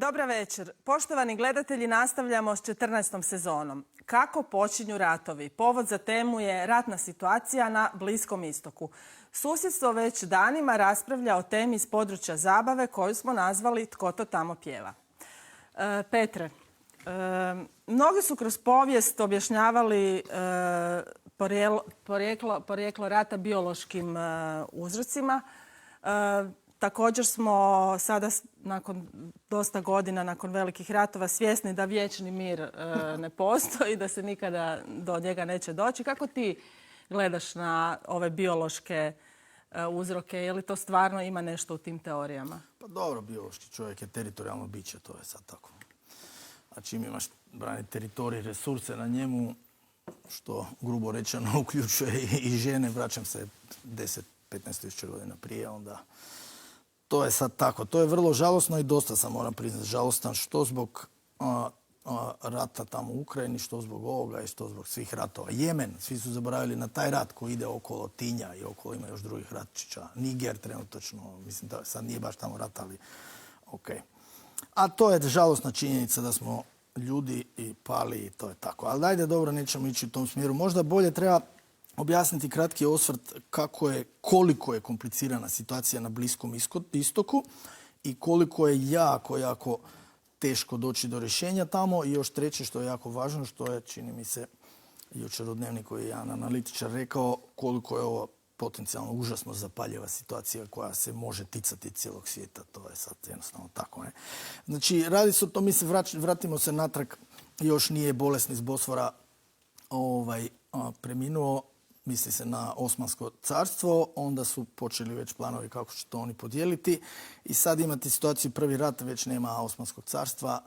Dobra večer. Poštovani gledatelji, nastavljamo s 14. sezonom. Kako počinju ratovi? Povod za temu je ratna situacija na Bliskom istoku. Susjedstvo već danima raspravlja o temi iz područja zabave koju smo nazvali Tko to tamo pjeva. Petre, mnogi su kroz povijest objašnjavali porijeklo rata biološkim uzrocima. Također smo sada, nakon dosta godina, nakon velikih ratova, svjesni da vječni mir ne postoji, da se nikada do njega neće doći. Kako ti gledaš na ove biološke uzroke? Je li to stvarno ima nešto u tim teorijama? Pa dobro, biološki čovjek je teritorijalno biće, to je sad tako. A čim imaš braniti teritorij, resurse na njemu, što grubo rečeno uključuje i žene, vraćam se 10-15 tisuća godina prije, onda to je sad tako. To je vrlo žalosno i dosta sam, moram priznati, žalostan što zbog rata tamo u Ukrajini, što zbog ovoga i što zbog svih ratova. Jemen, svi su zaboravili na taj rat koji ide okolo Tinja i okolo ima još drugih ratčića. Niger trenutačno, mislim da sad nije baš tamo rat, ali ok. A to je žalosna činjenica da smo ljudi i pali i to je tako. Ali dajde, dobro, nećemo ići u tom smjeru. Možda bolje treba objasniti kratki osvrt koliko je komplicirana situacija na Bliskom istoku i koliko je jako teško doći do rješenja tamo. I još treće što je jako važno, što je, čini mi se, jučer u Dnevniku je jedan analitičar rekao, koliko je ovo potencijalno užasno zapaljiva situacija koja se može ticati cijelog svijeta. To je sad jednostavno tako. Ne? Znači, radi se o tom, mi se vratimo se natrag, još nije bolesni s Bosfora preminuo, misli se na Osmansko carstvo, onda su počeli već planovi kako će to oni podijeliti i sad imate situaciju, prvi rat već nema Osmanskog carstva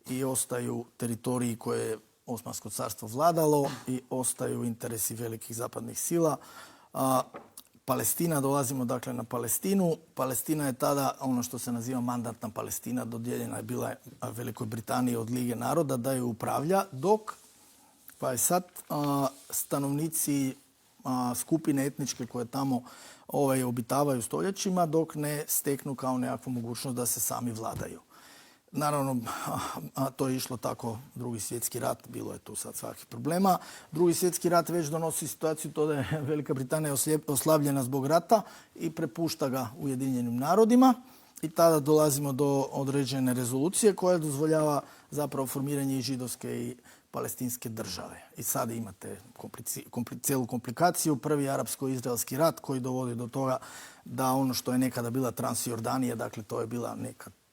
i ostaju teritoriji koje je Osmansko carstvo vladalo i ostaju interesi velikih zapadnih sila. Palestina, dolazimo dakle na Palestinu. Palestina je tada ono što se naziva mandatna Palestina, dodijeljena je bila Velikoj Britaniji od Lige naroda da ju upravlja, dok pa je sad stanovnici skupine etničke koje tamo obitavaju stoljećima dok ne steknu kao nekakvu mogućnost da se sami vladaju. Naravno, to je išlo tako Drugi svjetski rat, bilo je tu sad svakih problema. Drugi svjetski rat već donosi situaciju to da je Velika Britanija oslabljena zbog rata i prepušta ga Ujedinjenim narodima. I tada dolazimo do određene rezolucije koja dozvoljava zapravo formiranje i židovske i palestinske države. I sad imate cijelu komplikaciju. Prvi arapsko-izraelski rat koji dovodi do toga da ono što je nekada bila Transjordanija, dakle to je bila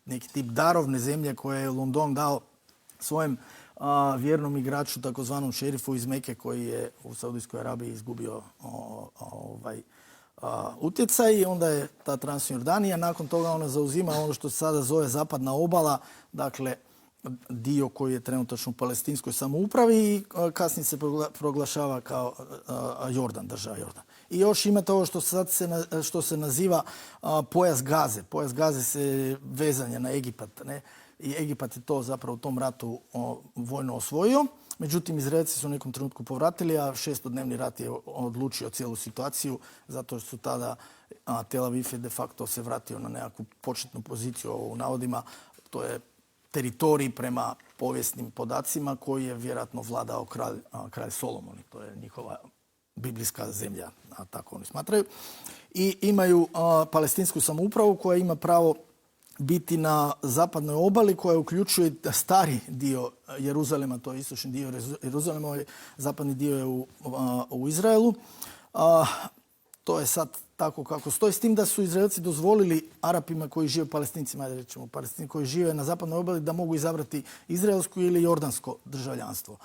neki tip darovne zemlje koje je London dao svojem vjernom igraču, takozvanom šerifu iz Meke koji je u Saudijskoj Arabiji izgubio utjecaj i onda je ta Transjordanija, nakon toga ona zauzima ono što se sada zove zapadna obala, dakle dio koji je trenutačno u palestinskoj samoupravi i kasnije se proglašava kao Jordan, država Jordan. I još imate ovo što se naziva pojas Gaze. Pojas Gaze se vezanje na Egipat. Ne? I Egipat je to zapravo u tom ratu vojno osvojio. Međutim, Izraelci su u nekom trenutku povratili, a šestodnevni rat je odlučio cijelu situaciju zato što su tada Tel Aviv je de facto se vratio na nekakvu početnu poziciju, ovo u navodima, to je teritorij prema povijesnim podacima koji je vjerojatno vladao kralj Solomon. To je njihova biblijska zemlja, tako oni smatraju. I imaju palestinsku samoupravu koja ima pravo biti na zapadnoj obali koja uključuje stari dio Jeruzalema, to je istočni dio Jeruzalema, zapadni dio je u Izraelu. To je sad tako kako stoji, s tim da su Izraelci dozvolili Arapima koji žive, Palestincima, rećemo, Palestinci koji žive na zapadnoj obali da mogu izabrati izraelsko ili jordansko državljanstvo.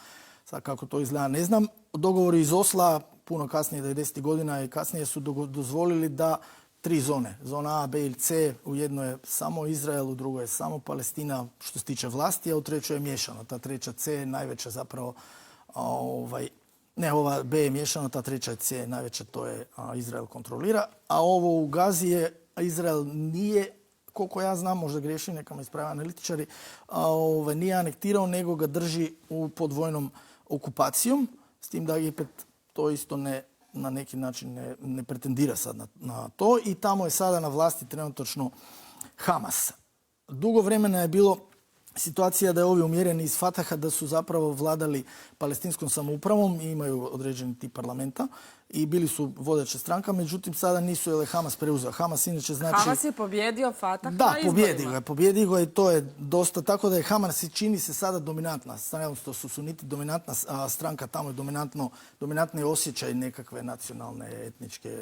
Sad kako to izgleda ne znam. Dogovori iz Osla, puno kasnije, 90. godina i kasnije su dozvolili da 3 zone, zona A, B ili C, u jednoj je samo Izrael, u drugoj je samo Palestina što se tiče vlasti, a u trećoj je miješano. Ta treća C je najveća zapravo, ova B je miješana, ta treća je C najveća, to je Izrael kontrolira. A ovo u Gazi je, Izrael nije, koliko ja znam, možda griješim, neka me isprave analitičari, nije anektirao, nego ga drži pod vojnom okupacijom, s tim da Egipat to isto na neki način ne pretendira sad na to i tamo je sada na vlasti trenutačno Hamas. Dugo vremena je bilo situacija da je ovi umjereni iz Fataha da su zapravo vladali palestinskom samoupravom i imaju određeni tip parlamenta i bili su vodeća stranka, međutim sada nisu, jer je Hamas preuzeo. Hamas inače znači... Hamas je pobjedio Fatah da, na izborima. pobjedi ga i to je dosta, tako da je Hamas čini se sada dominantna, to su suniti dominantna stranka, tamo je dominantni osjećaj nekakve nacionalne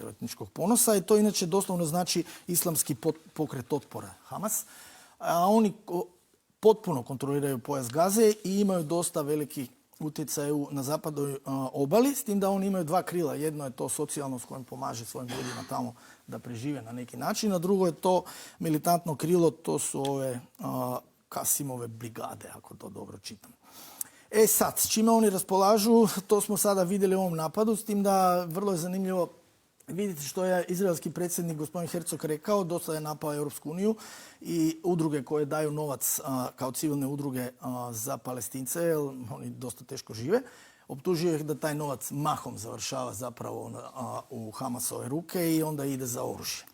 etničkog ponosa i to inače doslovno znači islamski pokret otpora Hamas. A oni potpuno kontroliraju pojas Gaze i imaju dosta veliki utjecaj na zapadnoj obali, s tim da oni imaju dva krila. Jedno je to socijalno s kojim pomaže svojim ljudima tamo da prežive na neki način, a drugo je to militantno krilo, to su ove Kasimove brigade, ako to dobro čitam. Sad, s čime oni raspolažu, to smo sada vidjeli u ovom napadu, s tim da vrlo je zanimljivo vidite što je izraelski predsjednik gospodin Herzog rekao, dosta je napao Europsku uniju i udruge koje daju novac kao civilne udruge za Palestince, jer oni dosta teško žive. Optužio ih da taj novac mahom završava zapravo u Hamasove ruke i onda ide za oružje.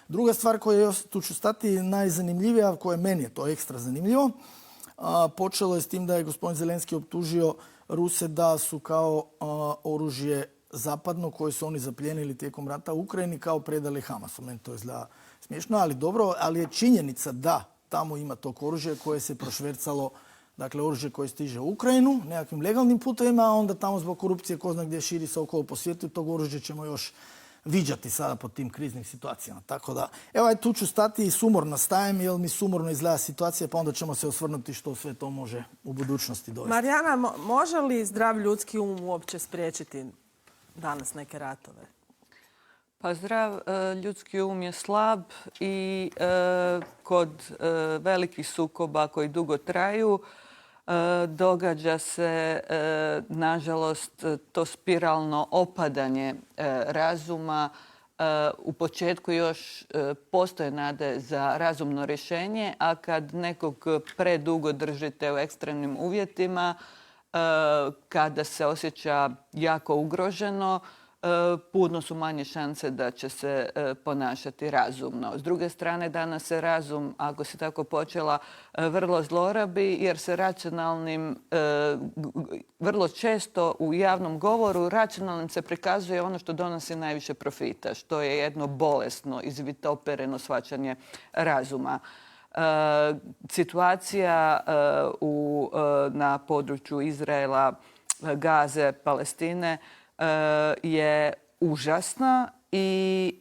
Druga stvar koja tu ću stati najzanimljivija, koja meni je to ekstra zanimljivo, počelo je s tim da je gospodin Zelenski optužio Ruse da su kao oružje zapadno koje su oni zaplijenili tijekom rata u Ukrajini kao predali Hamasu. Meni to izgleda smiješno, ali dobro, ali je činjenica da tamo ima tog oružja koje se prošvercalo, dakle oružje koje stiže u Ukrajinu nekakvim legalnim putevima, a onda tamo zbog korupcije ko zna gdje širi se okolo po svijetu, tog oružja ćemo još viđati sada pod tim kriznim situacijama. Tako da, evo tu ću stati i sumorno stajem, jer mi sumorno izgleda situacija, pa onda ćemo se osvrnuti što sve to može u budućnosti dovesti. Marijana, može li zdrav ljudski um uopće spriječiti danas neke ratove? Pa zdrav ljudski um je slab i kod velikih sukoba koji dugo traju događa se, nažalost, to spiralno opadanje razuma. U početku još postoje nade za razumno rješenje, a kad nekog predugo držite u ekstremnim uvjetima, kada se osjeća jako ugroženo, puno su manje šanse da će se ponašati razumno. S druge strane, danas se razum, ako se tako počela, vrlo zlorabi jer se racionalnim, vrlo često u javnom govoru, racionalnim se prikazuje ono što donosi najviše profita, što je jedno bolesno, izvitopereno shvaćanje razuma. Situacija na području Izraela, Gaze, Palestine je užasna i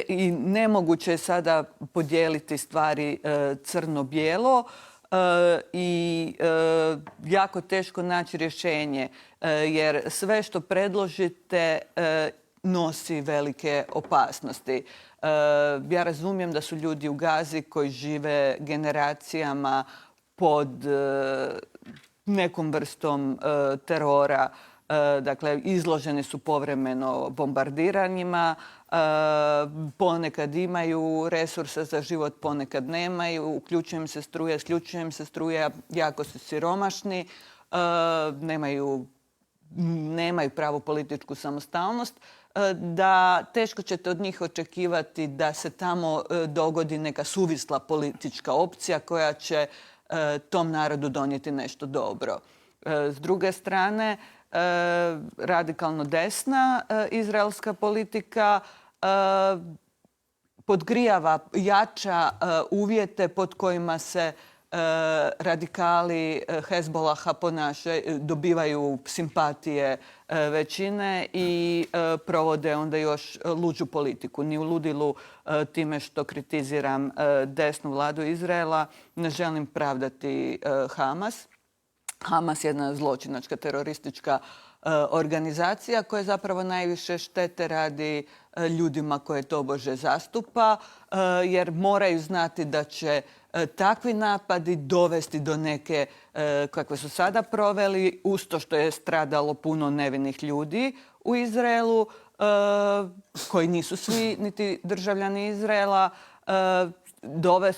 i nemoguće je sada podijeliti stvari crno-bijelo i jako teško naći rješenje jer sve što predložite nosi velike opasnosti. Ja razumijem da su ljudi u Gazi koji žive generacijama pod nekom vrstom terora, dakle izloženi su povremeno bombardiranjima, ponekad imaju resursa za život, ponekad nemaju, uključuje im se struja, isključuje im se struja, jako su siromašni, nemaju pravu političku samostalnost, da teško ćete od njih očekivati da se tamo dogodi neka suvisla politička opcija koja će tom narodu donijeti nešto dobro. S druge strane, radikalno desna izraelska politika podgrijava, jača uvjete pod kojima se radikali Hezbolaha dobivaju simpatije većine i provode onda još luđu politiku. Ni u ludilu time što kritiziram desnu vladu Izraela ne želim pravdati Hamas. Hamas je jedna zločinačka teroristička organizacija koja zapravo najviše štete radi ljudima koje tobože zastupa jer moraju znati da će takvi napadi dovesti do neke kakve su sada proveli, uz to što je stradalo puno nevinih ljudi u Izraelu, koji nisu svi niti državljani Izraela,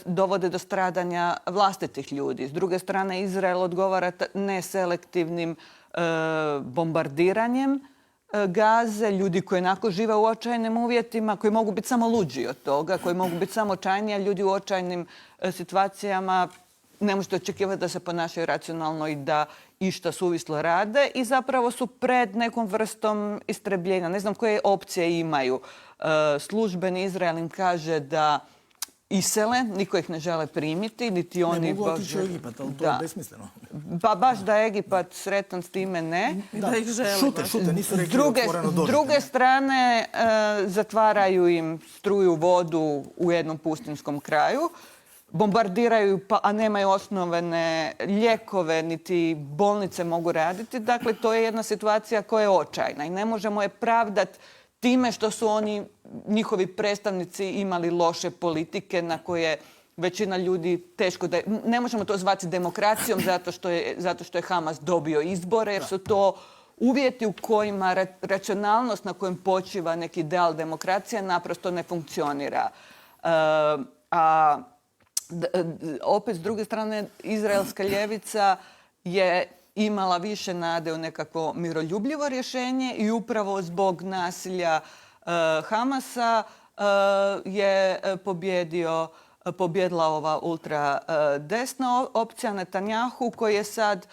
dovode do stradanja vlastitih ljudi. S druge strane, Izrael odgovara neselektivnim bombardiranjem Gaze, ljudi koji onako žive u očajnim uvjetima, koji mogu biti samo luđi od toga, koji mogu biti samo očajniji, a ljudi u očajnim situacijama ne možete očekivati da se ponašaju racionalno i da išta suvislo rade i zapravo su pred nekom vrstom istrebljenja. Ne znam koje opcije imaju. Službeni Izrael im kaže da isele, niko ih ne žele primiti, niti oni... Ne mogu otići u Egipat, ali to je besmisleno. Pa baš da je Egipat sretan s time ne. Da ih žele. Šute, nisu rekli otvoreno dođite. S druge strane, zatvaraju im struju, vodu u jednom pustinskom kraju. Bombardiraju, a nemaju osnovene lijekove, niti bolnice mogu raditi. Dakle, to je jedna situacija koja je očajna i ne možemo je pravdati time što su njihovi predstavnici imali loše politike na koje većina ljudi teško da... Ne možemo to zvati demokracijom zato što je Hamas dobio izbore, jer su to uvjeti u kojima racionalnost na kojem počiva neki ideal demokracije naprosto ne funkcionira. Opet, s druge strane, izraelska ljevica je imala više nade u nekakvo miroljubljivo rješenje i upravo zbog nasilja Hamasa je pobjedila ova ultra desna opcija Netanjahu, koji je sad,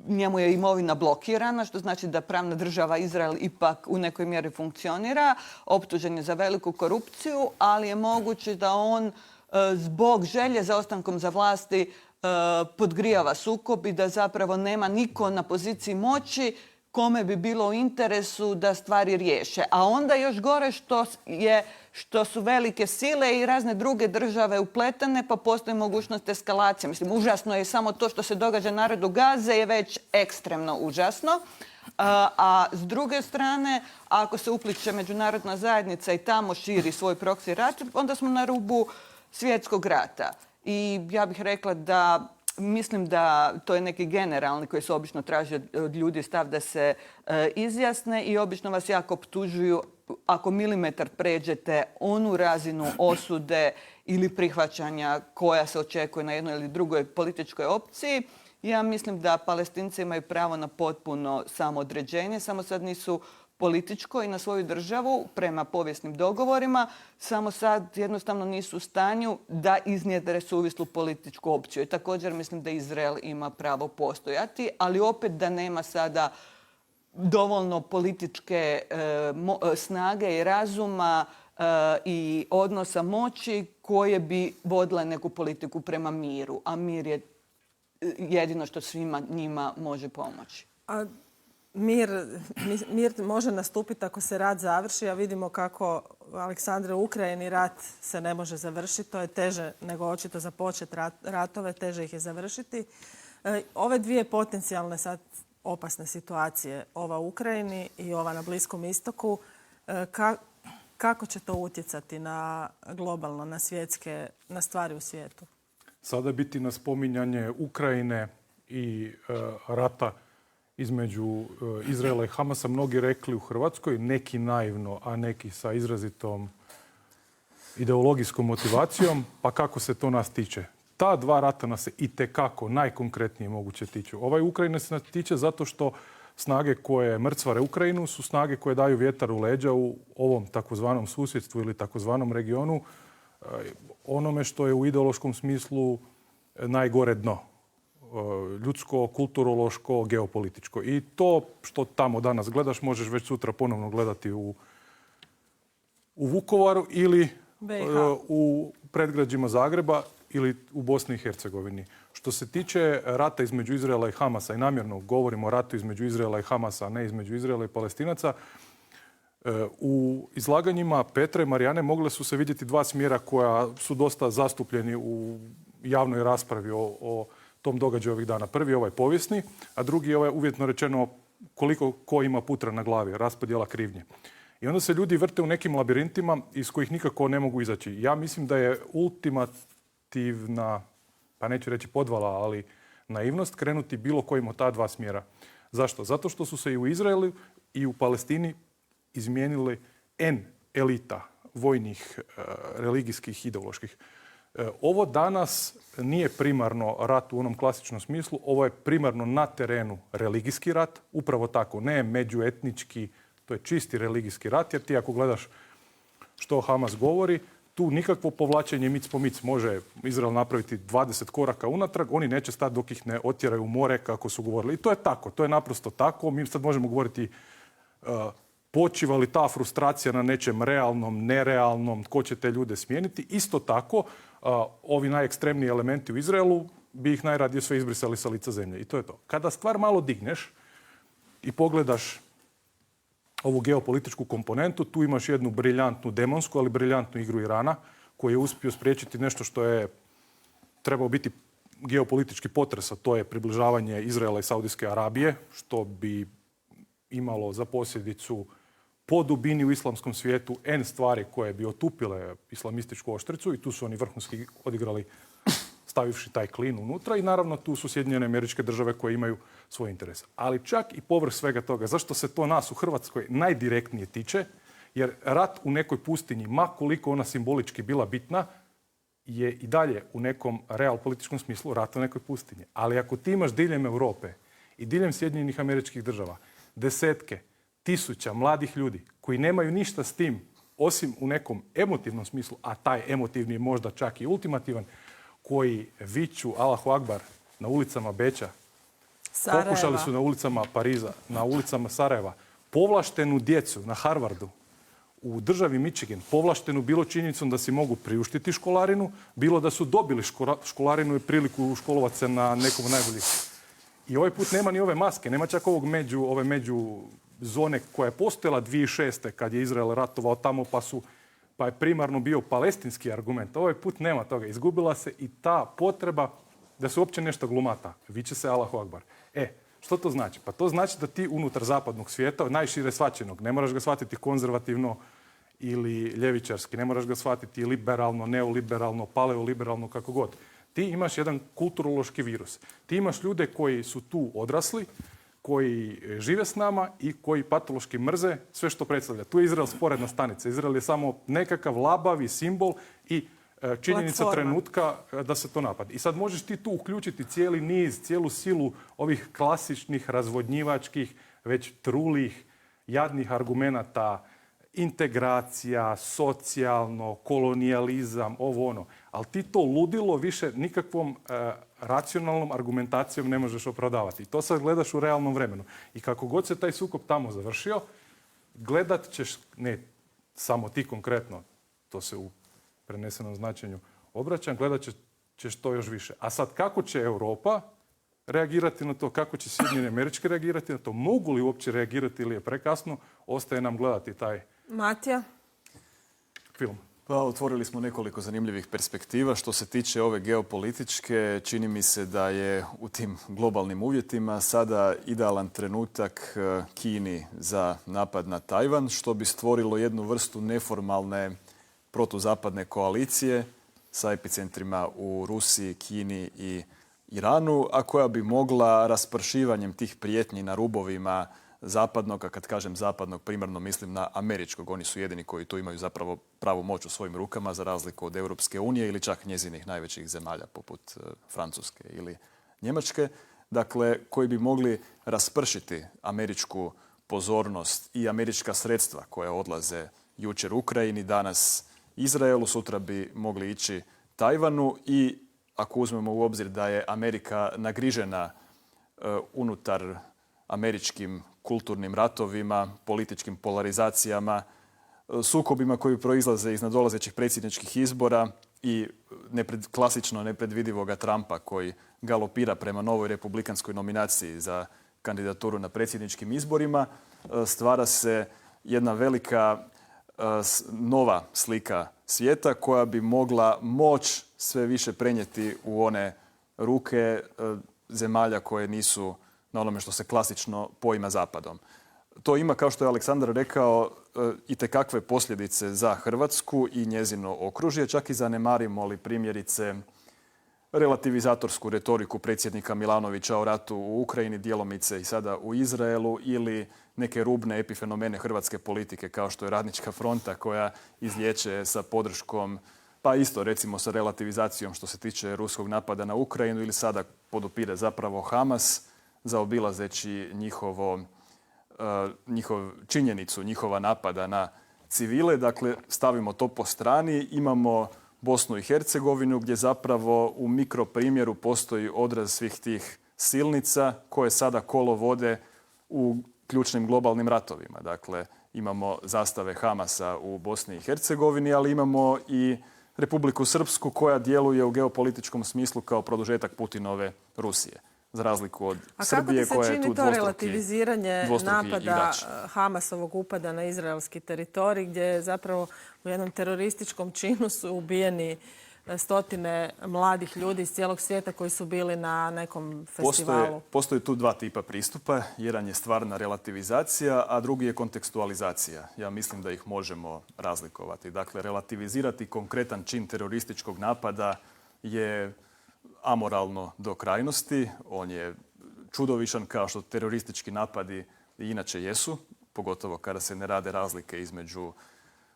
njemu je imovina blokirana, što znači da pravna država Izrael ipak u nekoj mjeri funkcionira. Optužen je za veliku korupciju, ali je moguće da on zbog želje za ostankom za vlasti podgrijava sukob i da zapravo nema niko na poziciji moći kome bi bilo u interesu da stvari riješe. A onda još gore što su velike sile i razne druge države upletene, pa postoji mogućnost eskalacije. Mislim, užasno je samo to što se događa narodu Gaze je već ekstremno užasno. A s druge strane, ako se upliče međunarodna zajednica i tamo širi svoj proksi rat, onda smo na rubu svjetskog rata. I ja bih rekla da mislim da to je neki generalni koji se obično traži od ljudi stav da se izjasne i obično vas jako optužuju ako milimetar pređete onu razinu osude ili prihvaćanja koja se očekuje na jednoj ili drugoj političkoj opciji. Ja mislim da Palestinci imaju pravo na potpuno samoodređenje, samo sad nisu političko i na svoju državu prema povijesnim dogovorima, samo sad jednostavno nisu u stanju da iznjedre suvislu političku opciju. I također mislim da Izrael ima pravo postojati, ali opet da nema sada dovoljno političke snage i razuma i odnosa moći koje bi vodile neku politiku prema miru. A mir je jedino što svima njima može pomoći. Mir može nastupiti ako se rat završi, a vidimo kako Aleksandre u Ukrajini rat se ne može završiti. To je teže nego očito započeti ratove, teže ih je završiti. Ove dvije potencijalne sad opasne situacije, ova u Ukrajini i ova na Bliskom istoku, kako će to utjecati na globalno, na svjetske, na stvari u svijetu? Sada biti na spominjanje Ukrajine i rata između Izraela i Hamasa mnogi rekli u Hrvatskoj, neki naivno, a neki sa izrazitom ideologijskom motivacijom, pa kako se to nas tiče. Ta dva rata nas se itekako najkonkretnije moguće tiču. Ovaj Ukrajina se nas tiče zato što snage koje mrcvare Ukrajinu su snage koje daju vjetar u leđa u ovom takozvanom susjedstvu ili takozvanom regionu, onome što je u ideološkom smislu najgore dno. Ljudsko, kulturološko, geopolitičko. I to što tamo danas gledaš možeš već sutra ponovno gledati u Vukovaru ili u predgrađima Zagreba ili u Bosni i Hercegovini. Što se tiče rata između Izraela i Hamasa, i namjerno govorimo o ratu između Izraela i Hamasa, a ne između Izraela i Palestinaca, u izlaganjima Petra i Marijane mogle su se vidjeti dva smjera koja su dosta zastupljeni u javnoj raspravi o tom događaju ovih dana. Prvi je ovaj povijesni, a drugi je ovaj uvjetno rečeno koliko ko ima putra na glavi, raspodjela krivnje. I onda se ljudi vrte u nekim labirintima iz kojih nikako ne mogu izaći. Ja mislim da je ultimativna, pa neću reći podvala, ali naivnost krenuti bilo kojim od ta dva smjera. Zašto? Zato što su se i u Izraelu i u Palestini izmijenili elita vojnih, religijskih, ideoloških. Ovo danas nije primarno rat u onom klasičnom smislu, ovo je primarno na terenu religijski rat, upravo tako, ne međuetnički, to je čisti religijski rat, jer ti ako gledaš što Hamas govori, tu nikakvo povlačenje mic po mic. Može Izrael napraviti 20 koraka unatrag, oni neće stati dok ih ne otjeraju u more kako su govorili. I to je tako, to je naprosto tako. Mi sad možemo govoriti počiva li ta frustracija na nečem realnom, nerealnom, tko će te ljude smijeniti. Isto tako, ovi najekstremniji elementi u Izraelu bi ih najradije sve izbrisali sa lica zemlje. I to je to. Kada stvar malo digneš i pogledaš ovu geopolitičku komponentu, tu imaš jednu briljantnu demonsku, ali briljantnu igru Irana, koji je uspio spriječiti nešto što je trebao biti geopolitički potres, a to je približavanje Izraela i Saudijske Arabije, što bi imalo za posljedicu po dubini u islamskom svijetu N stvari koje bi otupile islamističku oštricu i tu su oni vrhunski odigrali stavivši taj klin unutra i naravno tu su Sjedinjene Američke Države koje imaju svoj interes. Ali čak i povrh svega toga, zašto se to nas u Hrvatskoj najdirektnije tiče, jer rat u nekoj pustinji, ma koliko ona simbolički bila bitna, je i dalje u nekom realpolitičkom smislu rat u nekoj pustinji. Ali ako ti imaš diljem Europe i diljem Sjedinjenih Američkih Država desetke tisuća mladih ljudi koji nemaju ništa s tim osim u nekom emotivnom smislu, a taj emotivni je možda čak i ultimativan, koji viču Allahu Akbar na ulicama Beča, Sarajeva. Pokušali su na ulicama Pariza, na ulicama Sarajeva, povlaštenu djecu na Harvardu, u državi Michigan, povlaštenu bilo činjenicom da si mogu priuštiti školarinu, bilo da su dobili školarinu i priliku školovati se na nekom najboljih. I ovaj put nema ni ove maske, nema čak ove među zone koja je postojala 2006. kad je Izrael ratovao tamo pa je primarno bio palestinski argument. Ovaj put nema toga. Izgubila se i ta potreba da se uopće nešto glumata. Viče se Allahu Akbar. Što to znači? Pa to znači da ti unutar zapadnog svijeta, najšire shvaćenog, ne moraš ga shvatiti konzervativno ili ljevičarski, ne moraš ga shvatiti liberalno, neoliberalno, paleoliberalno, kako god. Ti imaš jedan kulturološki virus. Ti imaš ljude koji su tu odrasli, koji žive s nama i koji patološki mrze sve što predstavlja. Tu je Izrael sporedna stanica. Izrael je samo nekakav labavi simbol i činjenica platforma trenutka da se to napad. I sad možeš ti tu uključiti cijeli niz, cijelu silu ovih klasičnih, razvodnjivačkih, već trulih, jadnih argumenata, integracija, socijalno, kolonijalizam, ovo ono. Ali ti to ludilo više nikakvom racionalnom argumentacijom ne možeš opravdavati. I to sad gledaš u realnom vremenu. I kako god se taj sukob tamo završio, gledat ćeš, ne samo ti konkretno, to se u prenesenom značenju obraćam, gledat ćeš to još više. A sad kako će Europa reagirati na to, kako će Sjedinjene Američke reagirati na to, mogu li uopće reagirati ili je prekasno, ostaje nam gledati taj Matija? film. Pa, otvorili smo nekoliko zanimljivih perspektiva. Što se tiče ove geopolitičke, čini mi se da je u tim globalnim uvjetima sada idealan trenutak Kini za napad na Tajvan, što bi stvorilo jednu vrstu neformalne protuzapadne koalicije sa epicentrima u Rusiji, Kini i Iranu, a koja bi mogla raspršivanjem tih prijetnji na rubovima zapadnog, a kad kažem zapadnog, primarno mislim na američkog. Oni su jedini koji tu imaju zapravo pravu moć u svojim rukama, za razliku od Europske unije ili čak njezinih najvećih zemalja, poput Francuske ili Njemačke. Dakle, koji bi mogli raspršiti američku pozornost i američka sredstva koja odlaze jučer Ukrajini, danas Izraelu, sutra bi mogli ići Tajvanu i ako uzmemo u obzir da je Amerika nagrižena unutar američkim kulturnim ratovima, političkim polarizacijama, sukobima koji proizlaze iz nadolazećih predsjedničkih izbora i klasično nepredvidivoga Trumpa koji galopira prema novoj republikanskoj nominaciji za kandidaturu na predsjedničkim izborima, stvara se jedna velika nova slika svijeta koja bi mogla moć sve više prenijeti u one ruke zemalja koje nisu na onome što se klasično poima zapadom. To ima, kao što je Aleksandar rekao, itekakve posljedice za Hrvatsku i njezino okružje. Čak i zanemarimo li primjerice relativizatorsku retoriku predsjednika Milanovića o ratu u Ukrajini, djelomice i sada u Izraelu, ili neke rubne epifenomene hrvatske politike kao što je Radnička fronta koja izlijeće sa podrškom pa isto recimo sa relativizacijom što se tiče ruskog napada na Ukrajinu ili sada podupire zapravo Hamas zaobilazeći činjenicu njihova napada na civile. Dakle, stavimo to po strani. Imamo Bosnu i Hercegovinu gdje zapravo u mikroprimjeru postoji odraz svih tih silnica koje sada kolo vode u ključnim globalnim ratovima. Dakle, imamo zastave Hamasa u Bosni i Hercegovini, ali imamo i Republiku Srpsku koja djeluje u geopolitičkom smislu kao produžetak Putinove Rusije. Za razliku od Srbije koja je tu A kako ti se čini to relativiziranje napada igrač. Hamasovog upada na izraelski teritorij gdje je zapravo u jednom terorističkom činu su ubijeni stotine mladih ljudi iz cijelog svijeta koji su bili na nekom festivalu? Postoje tu dva tipa pristupa. Jedan je stvarna relativizacija, a drugi je kontekstualizacija. Ja mislim da ih možemo razlikovati. Dakle, relativizirati konkretan čin terorističkog napada je amoralno do krajnosti. On je čudovišan kao što teroristički napadi i inače jesu, pogotovo kada se ne rade razlike između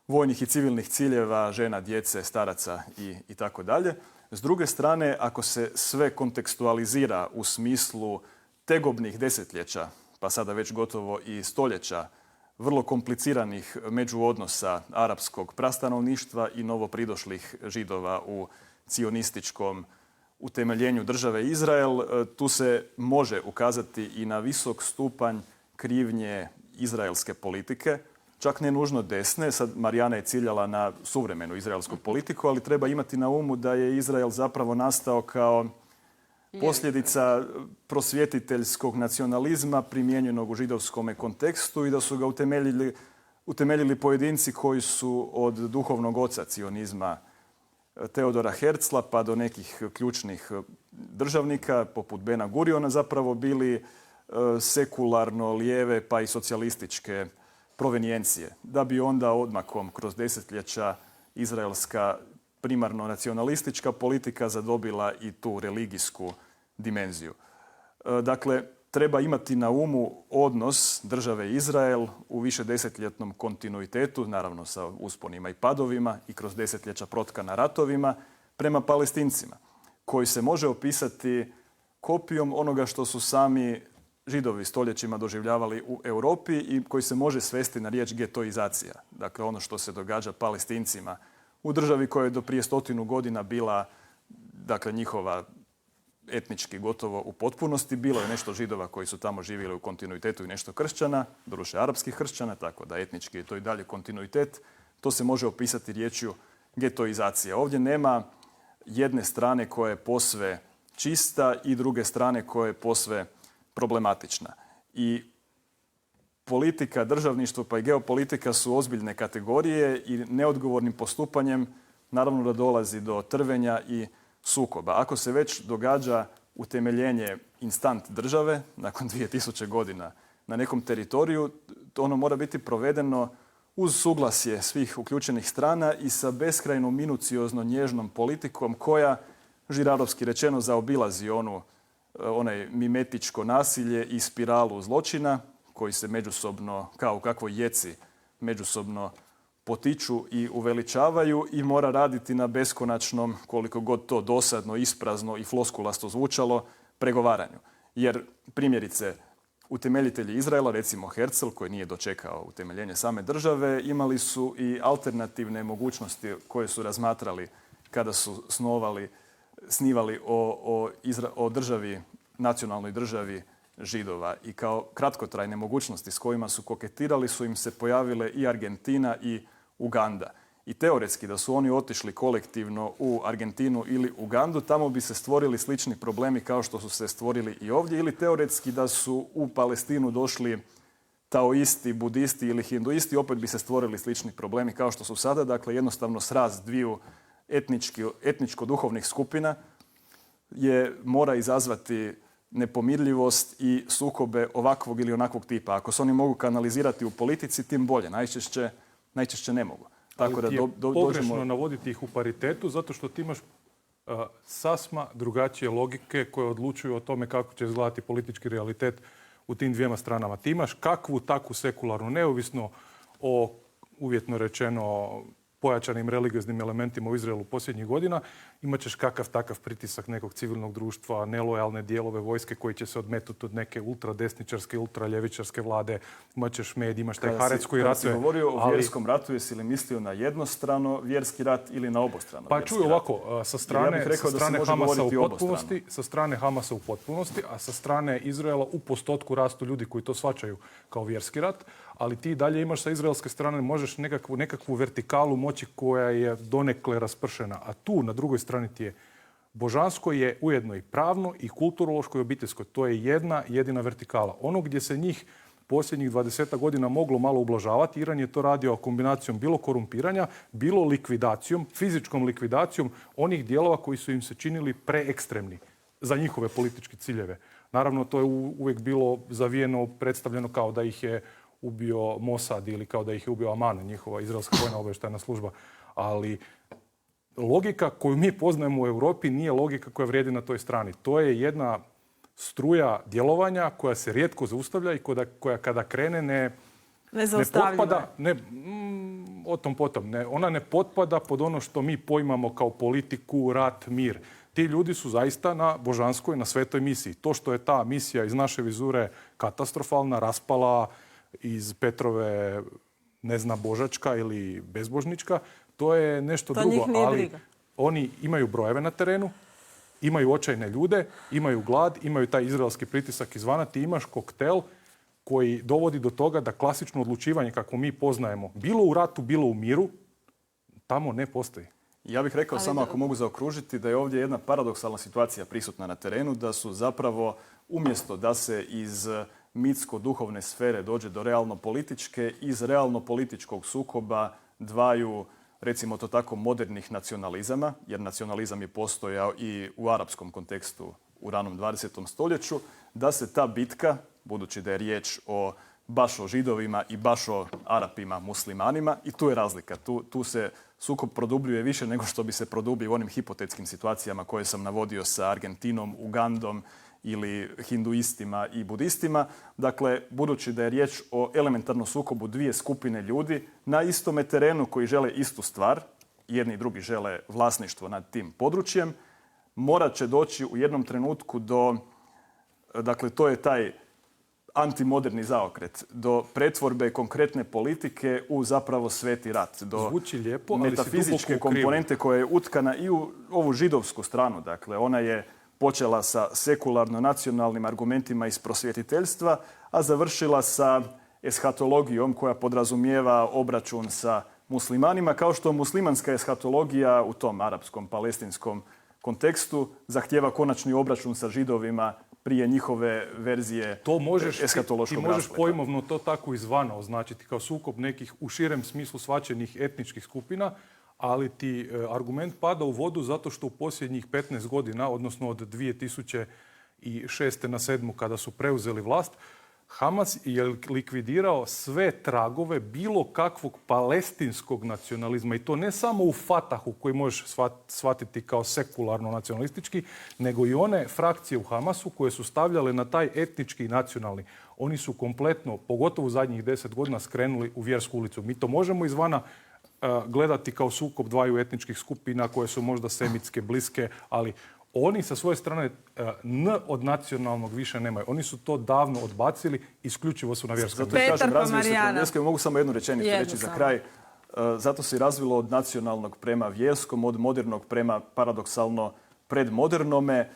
vojnih i civilnih ciljeva, žena, djece, staraca i tako dalje. S druge strane, ako se sve kontekstualizira u smislu tegobnih desetljeća, pa sada već gotovo i stoljeća, vrlo kompliciranih međuodnosa arapskog prastanovništva i novopridošlih Židova u cionističkom utemeljenju države Izrael, tu se može ukazati i na visok stupanj krivnje izraelske politike, čak ne nužno desne. Sad Marijana je ciljala na suvremenu izraelsku politiku, ali treba imati na umu da je Izrael zapravo nastao kao posljedica prosvjetiteljskog nacionalizma primjenjenog u židovskom kontekstu i da su ga utemeljili pojedinci koji su od duhovnog oca cionizma Teodora Herzla pa do nekih ključnih državnika poput Bena Guriona zapravo bili sekularno lijeve pa i socijalističke provenijencije. Da bi onda odmakom kroz desetljeća izraelska primarno nacionalistička politika zadobila i tu religijsku dimenziju. Dakle, treba imati na umu odnos države Izrael u višedesetljetnom kontinuitetu, naravno sa usponima i padovima i kroz desetljeća protkana ratovima, prema Palestincima, koji se može opisati kopijom onoga što su sami Židovi stoljećima doživljavali u Europi i koji se može svesti na riječ getoizacija. Dakle, ono što se događa Palestincima u državi koja je do prije 100 godina bila, dakle, njihova etnički gotovo u potpunosti. Bilo je nešto Židova koji su tamo živjeli u kontinuitetu i nešto kršćana, doduše arapskih kršćana, tako da etnički je to i dalje kontinuitet. To se može opisati riječju getoizacija. Ovdje nema jedne strane koja je posve čista i druge strane koja je posve problematična. I politika, državništvo pa i geopolitika su ozbiljne kategorije i neodgovornim postupanjem naravno da dolazi do trvenja i sukoba. Ako se već događa utemeljenje instant države nakon 2000 godina na nekom teritoriju, to ono mora biti provedeno uz suglasje svih uključenih strana i sa beskrajno minuciozno nježnom politikom koja, žirarovski rečeno, zaobilazi onaj mimetičko nasilje i spiralu zločina koji se međusobno, kao u kakvoj jeci, međusobno potiču i uveličavaju i mora raditi na beskonačnom, koliko god to dosadno, isprazno i floskulasto zvučalo, pregovaranju. Jer primjerice utemeljitelji Izraela, recimo Herzl, koji nije dočekao utemeljenje same države, imali su i alternativne mogućnosti koje su razmatrali kada su snivali o državi, nacionalnoj državi Židova. I kao kratkotrajne mogućnosti s kojima su koketirali su im se pojavile i Argentina i Uganda. I teoretski da su oni otišli kolektivno u Argentinu ili Ugandu, tamo bi se stvorili slični problemi kao što su se stvorili i ovdje, ili teoretski da su u Palestinu došli taoisti, budisti ili hinduisti, opet bi se stvorili slični problemi kao što su sada. Dakle, jednostavno sraz dviju etničko-duhovnih skupina mora izazvati nepomirljivost i sukobe ovakvog ili onakvog tipa. Ako se oni mogu kanalizirati u politici, tim bolje. Najčešće ne mogu. Tako da pogrešno navoditi ih u paritetu zato što ti imaš sasma drugačije logike koje odlučuju o tome kako će izgledati politički realitet u tim dvijema stranama. Ti imaš kakvu takvu sekularnu, neovisno o uvjetno rečeno pojačanim religioznim elementima u Izraelu posljednjih godina, imat ćeš kakav takav pritisak nekog civilnog društva, nelojalne dijelove vojske koji će se odmetuti od neke ultradesničarske, ultraljevičarske vlade, imat ćeš medij, imaš taj harec koji ratuje. Kada si govorio o vjerskom ratu, jesi li mislio na jednostrano vjerski rat ili na obostrano Pa vjerski čuj rat? ovako, sa strane Hamasa u potpunosti, a sa strane Izraela u postotku rastu ljudi koji to shvaćaju kao vjerski rat, ali ti dalje imaš sa izraelske strane možeš nekakvu vertikalu moći koja je donekle raspršena, a tu na drugoj strani ti je božansko je ujedno i pravno i kulturološko i obiteljsko. To je jedna jedina vertikala. Ono gdje se njih posljednjih 20 godina moglo malo ublažavati, Iran je to radio kombinacijom bilo korumpiranja, bilo likvidacijom, fizičkom likvidacijom onih dijelova koji su im se činili preekstremni za njihove političke ciljeve. Naravno, to je uvijek bilo zavijeno, predstavljeno kao da ih je ubio Mossad ili kao da ih je ubio Aman, njihova izraelska vojna obavještajna služba. Ali logika koju mi poznajemo u Europi nije logika koja vrijedi na toj strani. To je jedna struja djelovanja koja se rijetko zaustavlja i koja kada krene ne potpada, o tom potom. Ona ne potpada pod ono što mi pojmamo kao politiku, rat, mir. Ti ljudi su zaista na božanskoj, na svetoj misiji. To što je ta misija iz naše vizure katastrofalna, raspala iz Petrove božačka ili bezbožnička, to je nešto drugo. Ali oni imaju brojeve na terenu, imaju očajne ljude, imaju glad, imaju taj izraelski pritisak izvana. Ti imaš koktel koji dovodi do toga da klasično odlučivanje kako mi poznajemo, bilo u ratu, bilo u miru, tamo ne postoji. Ja bih rekao samo ako mogu zaokružiti da je ovdje jedna paradoksalna situacija prisutna na terenu, da su zapravo umjesto da se iz mitsko-duhovne sfere dođe do realno-političke, iz realno-političkog sukoba dvaju, recimo to tako, modernih nacionalizama, jer nacionalizam je postojao i u arapskom kontekstu u ranom 20. stoljeću, da se ta bitka, budući da je riječ baš o Židovima i baš o Arapima, muslimanima, i tu je razlika. Tu se sukob produbljuje više nego što bi se produbio u onim hipotetskim situacijama koje sam navodio sa Argentinom, Ugandom ili hinduistima i budistima. Dakle, budući da je riječ o elementarnom sukobu dvije skupine ljudi na istome terenu koji žele istu stvar, jedni i drugi žele vlasništvo nad tim područjem, morat će doći u jednom trenutku do, dakle, to je taj antimoderni zaokret, do pretvorbe konkretne politike u zapravo sveti rat, do lijepo, metafizičke komponente koja je utkana i u ovu židovsku stranu. Dakle, ona je počela sa sekularno-nacionalnim argumentima iz prosvjetiteljstva, a završila sa eshatologijom koja podrazumijeva obračun sa muslimanima, kao što muslimanska eshatologija u tom arapskom, palestinskom kontekstu zahtijeva konačni obračun sa Židovima prije njihove verzije eskatološkog raspleta. Ti možeš pojmovno to tako izvana označiti kao sukob nekih u širem smislu shvaćenih etničkih skupina, ali ti argument pada u vodu zato što u posljednjih 15 godina, odnosno od 2006. na 2007. kada su preuzeli vlast, Hamas je likvidirao sve tragove bilo kakvog palestinskog nacionalizma. I to ne samo u Fatahu koji možeš shvatiti kao sekularno nacionalistički, nego i one frakcije u Hamasu koje su stavljale na taj etnički i nacionalni. Oni su kompletno, pogotovo u zadnjih 10 godina, skrenuli u vjersku ulicu. Mi to možemo izvana gledati kao sukob dvaju etničkih skupina koje su možda semitske, bliske, ali oni sa svoje strane od nacionalnog više nemaju. Oni su to davno odbacili, isključivo su na vjerskom. Zato kažem, razviju se kod vjerske. Mogu samo jednu rečenicu reći za kraj. Zato se razvilo od nacionalnog prema vjerskom, od modernog prema paradoksalno predmodernome.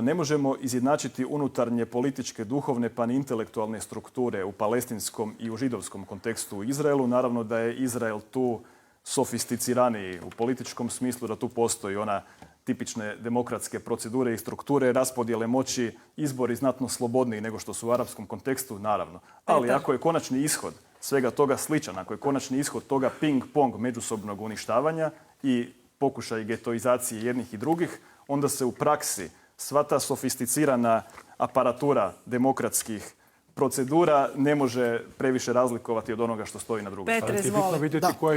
Ne možemo izjednačiti unutarnje političke, duhovne pa ni intelektualne strukture u palestinskom i u židovskom kontekstu u Izraelu. Naravno da je Izrael tu sofisticiraniji u političkom smislu, da tu postoji ona tipične demokratske procedure i strukture, raspodjele moći, izbori znatno slobodniji nego što su u arapskom kontekstu, naravno. Ali ako je konačni ishod svega toga sličan, ako je konačni ishod toga ping-pong međusobnog uništavanja i pokušaj getoizacije jednih i drugih, onda se u praksi sva ta sofisticirana aparatura demokratskih procedura ne može previše razlikovati od onoga što stoji na drugoj strani. Petre, izvoli.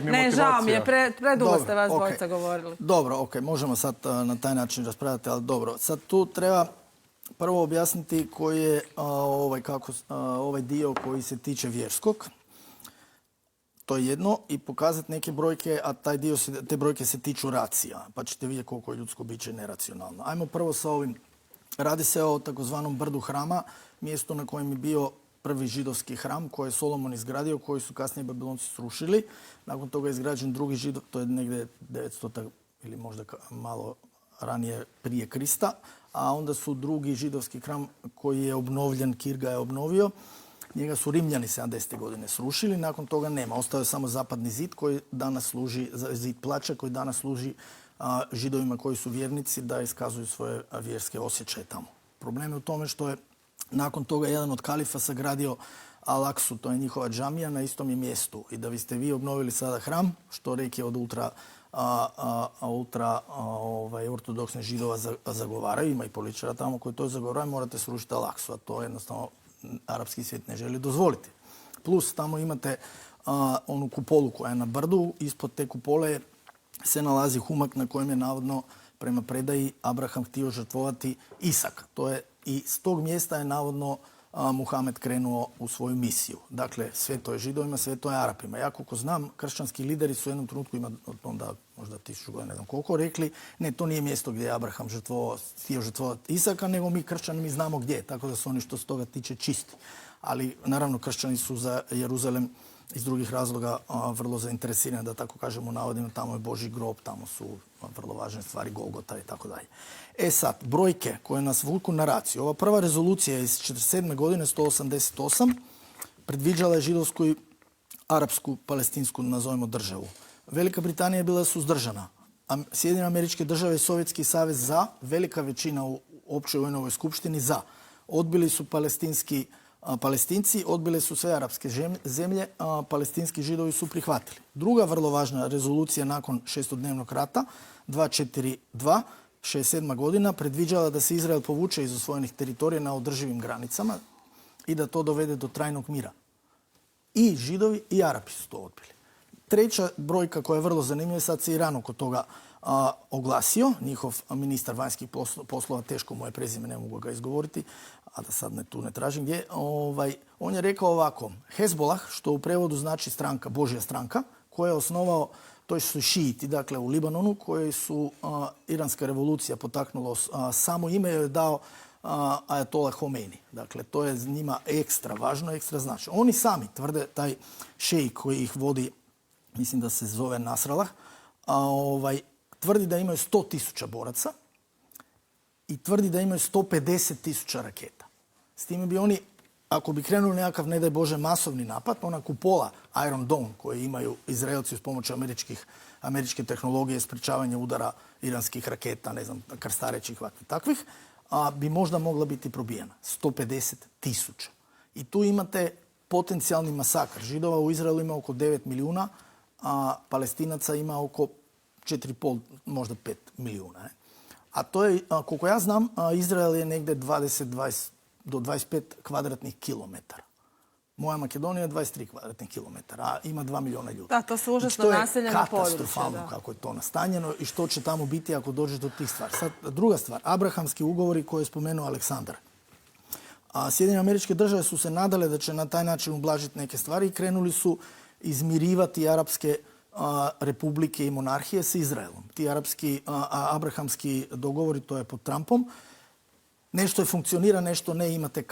Ne, žao mi je, predugo ste vas dvojica govorili. Dobro, možemo sad na taj način raspravljati, ali dobro. Sad tu treba prvo objasniti koji je ovaj dio koji se tiče vjerskog. To je jedno, i pokazati neke brojke, a te brojke se tiču racija, pa ćete vidjeti koliko je ljudsko biće neracionalno. Ajmo prvo sa ovim. Radi se o takozvanom brdu Hrama, mjestu na kojem je bio prvi židovski hram koji je Solomon izgradio, koji su kasnije Babilonci srušili. Nakon toga je izgrađen drugi židov, to je negdje 900 ili možda malo ranije prije Krista, a onda su drugi židovski hram koji je obnovljen, Kirga je obnovio. Njega su Rimljani 70. godine srušili, nakon toga nema. Ostao je samo zapadni zid koji danas služi, zid plača koji danas služi židovima koji su vjernici da iskazuju svoje vjerske osjećaje tamo. Problem je u tome što je nakon toga jedan od kalifa sagradio Al-Aksu, to je njihova džamija, na istom je mjestu. I da biste vi obnovili sada hram, što reke od ortodoksnih židova zagovaraju, ima i političara tamo koji to zagovaraju, morate srušiti Al-Aksu, a to jednostavno arapski svijet ne želi dozvoliti. Plus tamo imate onu kupolu koja je na brdu, ispod te kupole se nalazi humak na kojem je navodno prema predaji Abraham htio žrtvovati Isaka. I s tog mjesta je navodno Muhamed krenuo u svoju misiju. Dakle, sve to je židovima, sve to je Arapima. Ja koliko znam, kršćanski lideri su u jednom trenutku, ima onda možda 1000 godina, ne znam koliko, rekli ne, to nije mjesto gdje je Abraham htio žrtvovati Isaka, nego mi kršćani mi znamo gdje, tako da su oni što se toga tiče čisti. Ali naravno kršćani su za Jeruzalem iz drugih razloga vrlo zainteresirani, da tako kažemo, navodimo, tamo je Božji grob, tamo su vrlo važne stvari, Golgota i tako dalje. E sad, brojke koje nas vuku na raciju. Ova prva rezolucija iz 1947. godine, 188, predviđala je židovsku i arapsku, palestinsku, nazovimo, državu. Velika Britanija je bila suzdržana. Sjedinjene Američke Države i Sovjetski savez za, velika većina u općoj UN-ovoj skupštini za. Odbili su Palestinci, odbile su sve arapske zemlje, a palestinski židovi su prihvatili. Druga vrlo važna rezolucija nakon šestodnevnog rata, 242, 67. godina, predviđala da se Izrael povuče iz osvojenih teritorija na održivim granicama i da to dovede do trajnog mira. I židovi i Arapi su to odbili. Treća brojka koja je vrlo zanimljiva, sad se Iran oko toga oglasio, njihov ministar vanjskih poslova, teško mu je prezime, ne mogu ga izgovoriti, a da sad tu ne tražim gdje, on je rekao ovako: Hezbollah, što u prevodu znači stranka, Božja stranka, koja je osnovao, to su šiiti, dakle u Libanonu, koji su iranska revolucija potaknula, samo ime je dao Ajatollah Homeini. Dakle, to je njima ekstra važno, ekstra značajno. Oni sami tvrde, taj šejik koji ih vodi, mislim da se zove Nasrallah, tvrdi da imaju 100.000 boraca i tvrdi da imaju 150.000 raketa. S time bi oni, ako bi krenuli nekakav, ne daj Bože, masovni napad, ona kupola Iron Dome koji imaju Izraelci uz pomoć američke tehnologije, sprečavanje udara iranskih raketa, ne znam, krstarećih, takvih, bi možda mogla biti probijena. 150.000. I tu imate potencijalni masakr. Židova u Izraelu ima oko 9 milijuna, a Palestinaca ima oko 4,5, možda 5 milijuna. A to je, koliko ja znam, Izrael je negdje 20 do 25 kvadratnih kilometara. Moja Makedonija je 23 kvadratnih kilometara, a ima 2 milijuna ljudi. Da, to su užasno naseljena područja. To je katastrofalno kako je to nastanjeno i što će tamo biti ako dođe do tih stvari. Sad, druga stvar, abrahamski ugovori koje je spomenuo Aleksandar. Sjedinjene Američke Države su se nadale da će na taj način ublažiti neke stvari i krenuli su izmirivati arapske republike i monarhije s Izraelom. Ti abrahamski dogovori, to je pod Trumpom, nešto je funkcionira, nešto ne, imate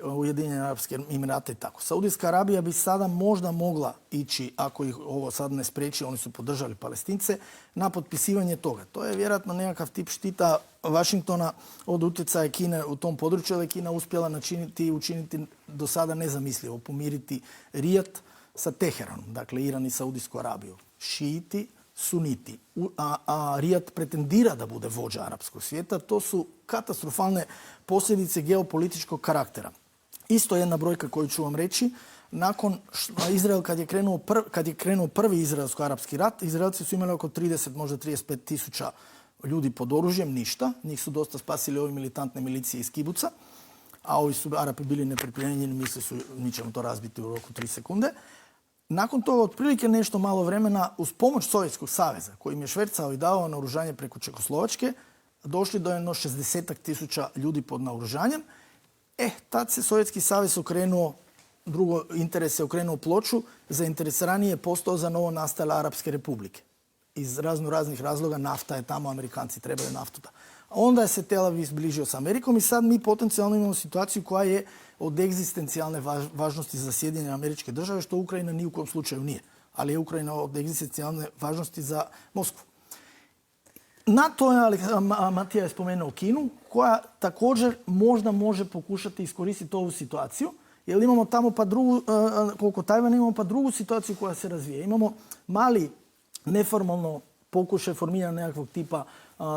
Ujedinjene Arapske Emirate i tako. Saudijska Arabija bi sada možda mogla ići, ako ih ovo sad ne spriječi, oni su podržali Palestince, na potpisivanje toga. To je vjerojatno nekakav tip štita Washingtona od utjecaja Kine u tom području, ali Kina uspjela učiniti do sada nezamislivo, pomiriti Rijad sa Teheranom, dakle Iran i Saudijsku Arabiju. Šiiti, suniti, a Rijad pretendira da bude vođa arapskog svijeta. To su katastrofalne posljedice geopolitičkog karaktera. Isto jedna brojka koju ću vam reći, nakon Izrael kad je krenuo prvi izraelsko-arapski rat, Izraelci su imali oko 30, možda 35.000 ljudi pod oružjem, ništa. Njih su dosta spasili ovi militantne milicije iz kibuca, a ovi su Arapi bili nepripremljeni, mislili su mi ćemo to razbiti u roku 3 sekunde. Nakon toga, otprilike nešto malo vremena, uz pomoć Sovjetskog saveza, koji im je švercao i davao naoružanje preko Čekoslovačke, došli do jedno 60.000 ljudi pod naoružanjem. Tad se Sovjetski savez okrenuo drugo interes je okrenuo ploču, zainteresiraniji je postao za novo nastale Arapske republike. Iz raznih razloga nafta je tamo, Amerikanci trebaju naftu. A onda je se Tel Aviv zbližio s Amerikom i sad mi potencijalno imamo situaciju koja je od egzistencijalne važnosti za Sjedinjene Američke Države, što Ukrajina ni u kom slučaju nije. Ali je Ukrajina od egzistencijalne važnosti za Moskvu. Na to je, Matija je spomenuo Kinu, koja također možda može pokušati iskoristiti ovu situaciju, jer imamo tamo pa drugu, koliko Tajvan imamo pa drugu situaciju koja se razvija. Imamo mali neformalno pokušaj formiranja nekakvog tipa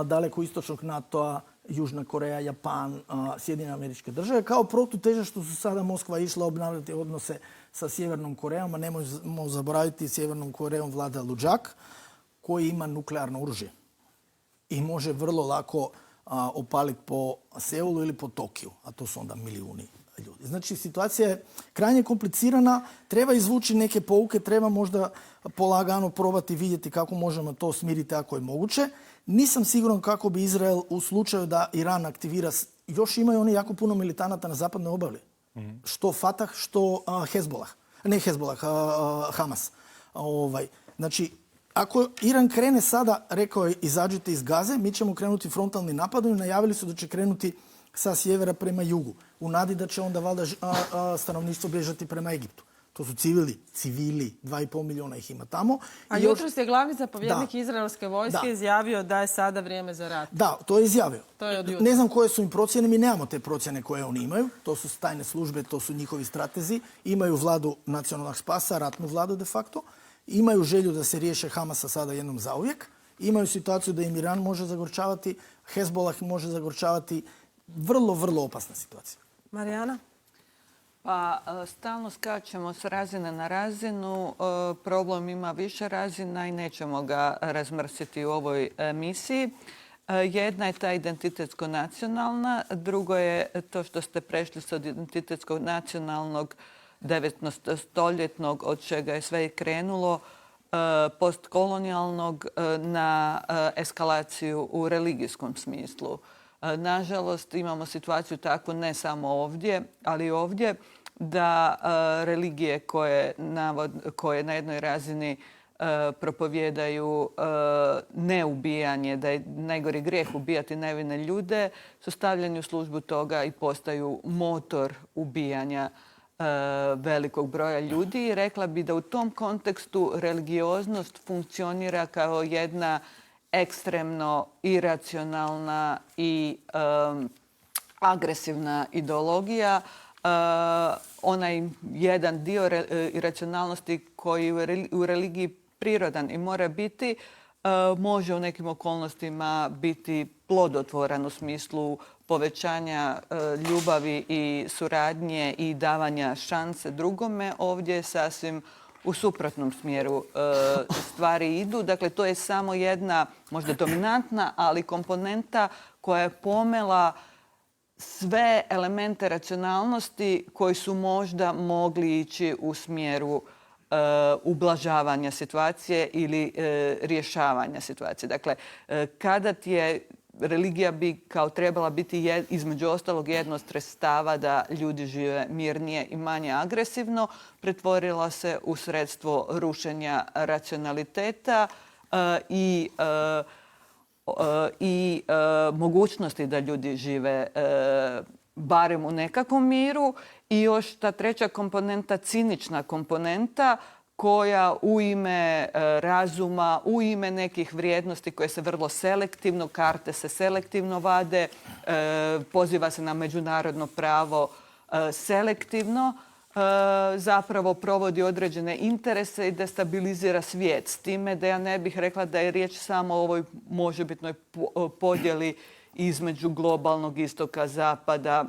daleko istočnog NATO-a, Južna Koreja, Japan, Sjedinjene Američke Države, kao protuteža što su sada Moskva išla obnavljati odnose sa Sjevernom Korejom, a nemojmo zaboraviti, Sjevernom Korejom vlada luđak koji ima nuklearno oružje i može vrlo lako opaliti po Seulu ili po Tokiju, a to su onda milijuni ljudi. Znači, situacija je krajnje komplicirana, treba izvući neke pouke, treba možda polagano probati vidjeti kako možemo to smiriti ako je moguće. Nisam siguran kako bi Izrael u slučaju da Iran aktivira, još imaju oni jako puno militanata na zapadnoj obali. Što Fatah, što Hezbollah. Ne Hezbollah, Hamas. Znači, ako Iran krene sada, rekao je, izađite iz Gaze, mi ćemo krenuti frontalni napad i najavili su da će krenuti sa sjevera prema jugu. U nadi da će onda valjda stanovništvo bježati prema Egiptu. To su civili, 2,5 milijuna ih ima tamo. A jutros je glavni zapovjednik izraelske vojske izjavio da je sada vrijeme za rat. Da, to je izjavio. To je od jutra. Ne znam koje su im procjene, mi nemamo te procjene koje oni imaju. To su tajne službe, to su njihovi stratezi. Imaju vladu nacionalnog spasa, ratnu vladu de facto. Imaju želju da se riješe Hamasa sada jednom zauvijek. Imaju situaciju da im Iran može zagorčavati, Hezbollah može zagorčavati. Vrlo, vrlo opasna situacija. Marijana? Pa stalno skačemo s razine na razinu. Problem ima više razina i nećemo ga razmrsiti u ovoj misiji. Jedna je ta identitetsko-nacionalna, drugo je to što ste prešli s identitetsko-nacionalnog 19. od čega je sve i krenulo, postkolonijalnog na eskalaciju u religijskom smislu. Nažalost, imamo situaciju takvu ne samo ovdje, ali i ovdje, da religije koje na jednoj razini propovijedaju neubijanje, da je najgori grijeh ubijati nevine ljude, su stavljeni u službu toga i postaju motor ubijanja velikog broja ljudi. I rekla bi da u tom kontekstu religioznost funkcionira kao jedna ekstremno iracionalna i agresivna ideologija. Onaj jedan dio iracionalnosti koji je u religiji prirodan i mora biti, može u nekim okolnostima biti plodotvoran u smislu povećanja ljubavi i suradnje i davanja šanse drugome. Ovdje je sasvim u suprotnom smjeru stvari idu. Dakle, to je samo jedna, možda dominantna, ali komponenta koja je pomela sve elemente racionalnosti koji su možda mogli ići u smjeru ublažavanja situacije ili rješavanja situacije. Dakle, kada ti je religija bi kao trebala biti između ostalog jedno od sredstava da ljudi žive mirnije i manje agresivno, pretvorila se u sredstvo rušenja racionaliteta i mogućnosti da ljudi žive barem u nekakvom miru. I još ta treća komponenta, cinična komponenta, koja u ime razuma, u ime nekih vrijednosti koje se vrlo selektivno, karte se selektivno vade, poziva se na međunarodno pravo selektivno, zapravo provodi određene interese i destabilizira svijet. S time da ja ne bih rekla da je riječ samo o ovoj možebitnoj podjeli između globalnog istoka, zapada,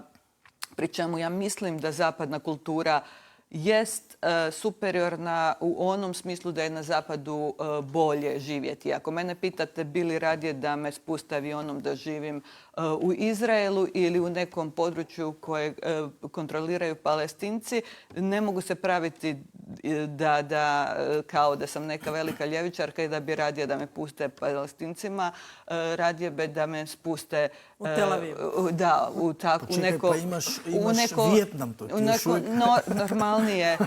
pri čemu ja mislim da zapadna kultura jest superiorna u onom smislu da je na zapadu bolje živjeti. Ako mene pitate bi li radije da me spuste avionom da živim u Izraelu ili u nekom području koje kontroliraju Palestinci, ne mogu se praviti kao da sam neka velika ljevičarka i da bi radije da me puste Palestincima, radije bi da me spuste u Tel Aviv. Pa imaš Vijetnam, to ti još uvijek. radikalnije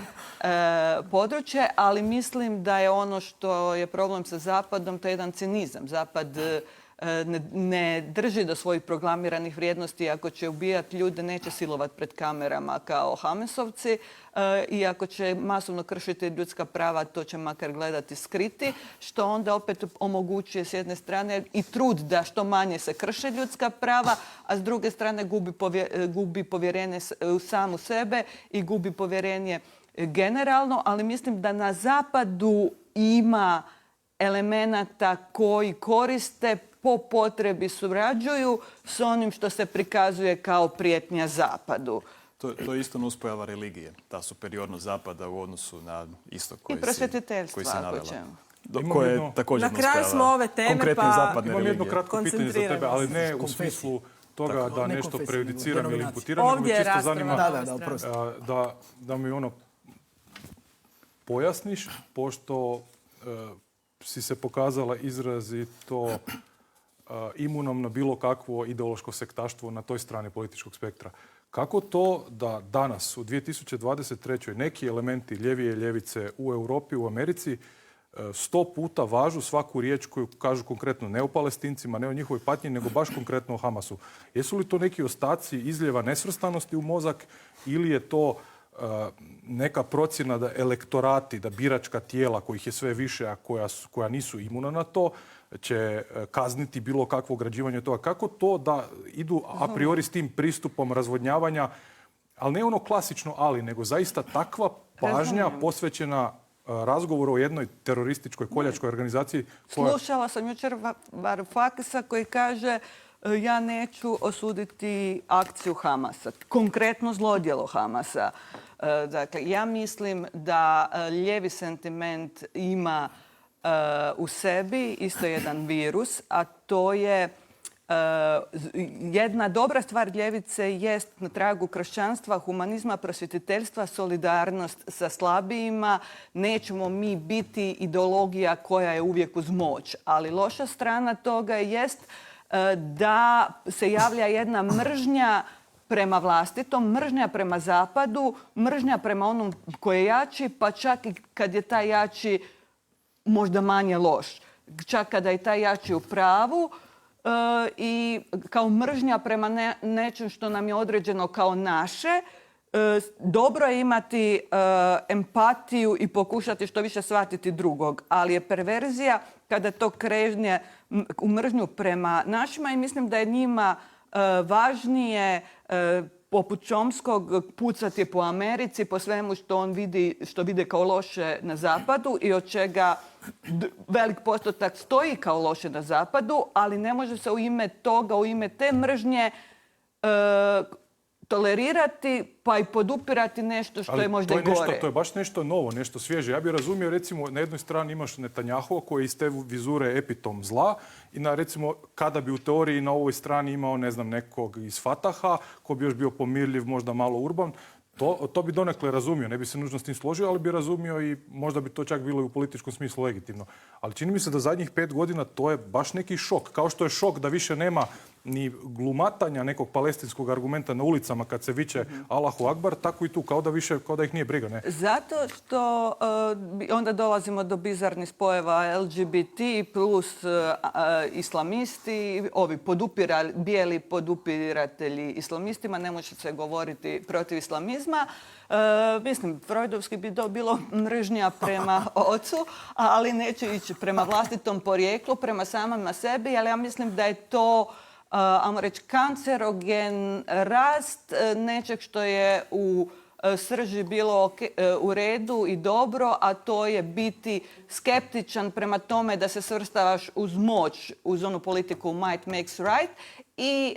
područje, ali mislim da je ono što je problem sa Zapadom, to je jedan cinizam. Zapad ne drži do svojih proklamiranih vrijednosti. Ako će ubijati ljude, neće silovati pred kamerama kao Hamesovci. I ako će masovno kršiti ljudska prava, to će makar gledati skriti, što onda opet omogućuje s jedne strane i trud da što manje se krše ljudska prava, a s druge strane gubi povjerenje u samu sebe i gubi povjerenje generalno. Ali mislim da na Zapadu ima elemenata koji koriste, po potrebi surađuju s onim što se prikazuje kao prijetnja Zapadu. To je isto nuspojava religije, ta superiornost Zapada u odnosu na istok koji I prosvjetiteljstva, si navela. ako ćemo. Koje je također Na kraju smo ove teme, konkretne pa zapadne Imam jedno religije. kratko pitanje za tebe, ali ne u smislu toga da ne nešto konfesije, prejudiciram nego ili denominacije. imputiram, nego me Ovdje je čisto rasprava. zanima da mi ono pojasniš, pošto si se pokazala izrazito imunom na bilo kakvo ideološko sektaštvo na toj strani političkog spektra. Kako to da danas, u 2023. neki elementi ljevije ljevice u Europi, u Americi, 100 puta važu svaku riječ koju kažu konkretno ne o Palestincima, ne o njihovoj patnji, nego baš konkretno o Hamasu? Jesu li to neki ostaci izljeva nesvrstanosti u mozak ili je to neka procjena da elektorati, da biračka tijela kojih je sve više, a koja nisu imuna na to, će kazniti bilo kakvo ograđivanje toga? Kako to da idu a priori s tim pristupom razvodnjavanja, ali ne ono klasično ali, nego zaista takva pažnja posvećena razgovoru o jednoj terorističkoj koljačkoj organizaciji? Slušala sam jučer Varoufakisa koji kaže ja neću osuditi akciju Hamasa, konkretno zlodjelo Hamasa. Dakle, ja mislim da lijevi sentiment ima u sebi isto jedan virus, a to je jedna dobra stvar ljevice jest na tragu kršćanstva, humanizma, prosvjetiteljstva, solidarnost sa slabijima. Nećemo mi biti ideologija koja je uvijek uz moć, ali loša strana toga jest da se javlja jedna mržnja prema vlastitom, mržnja prema Zapadu, mržnja prema onom koji je jači, pa čak i kad je taj jači možda manje loš. Čak kada je taj jači u pravu i kao mržnja prema nečem što nam je određeno kao naše. Dobro je imati empatiju i pokušati što više shvatiti drugog, ali je perverzija kada to krežnje u mržnju prema našima i mislim da je njima važnije poput Chomskog pucati po Americi, po svemu što on vidi, što vide kao loše na Zapadu i od čega velik postotak stoji kao loše na Zapadu, ali ne može se u ime toga, u ime te mržnje tolerirati pa i podupirati nešto što je možda i gore. To je baš nešto novo, nešto svježe. Ja bih razumio, recimo, na jednoj strani imaš Netanjahova koji je iz te vizure epitom zla i recimo, kada bi u teoriji na ovoj strani imao, ne znam, nekog iz Fataha ko bi još bio pomirljiv, možda malo urban, to bi donekle razumio. Ne bi se nužno s tim složio, ali bi razumio i možda bi to čak bilo i u političkom smislu legitimno. Ali čini mi se da zadnjih 5 godina to je baš neki šok. Kao što je šok da više nema ni glumatanja nekog palestinskog argumenta na ulicama kad se viče Allahu Akbar, tako i tu, kao da ih nije briga. Ne? Zato što onda dolazimo do bizarnih spojeva LGBT plus islamisti, bijeli podupiratelji islamistima, ne može se govoriti protiv islamizma. Mislim, freudovski bi to bilo mržnja prema ocu, ali neće ići prema vlastitom porijeklu, prema samima sebi, ali ja mislim da je to ajmo reći, kancerogen rast nečeg što je u srži bilo u redu i dobro, a to je biti skeptičan prema tome da se svrstavaš uz moć, uz onu politiku might makes right i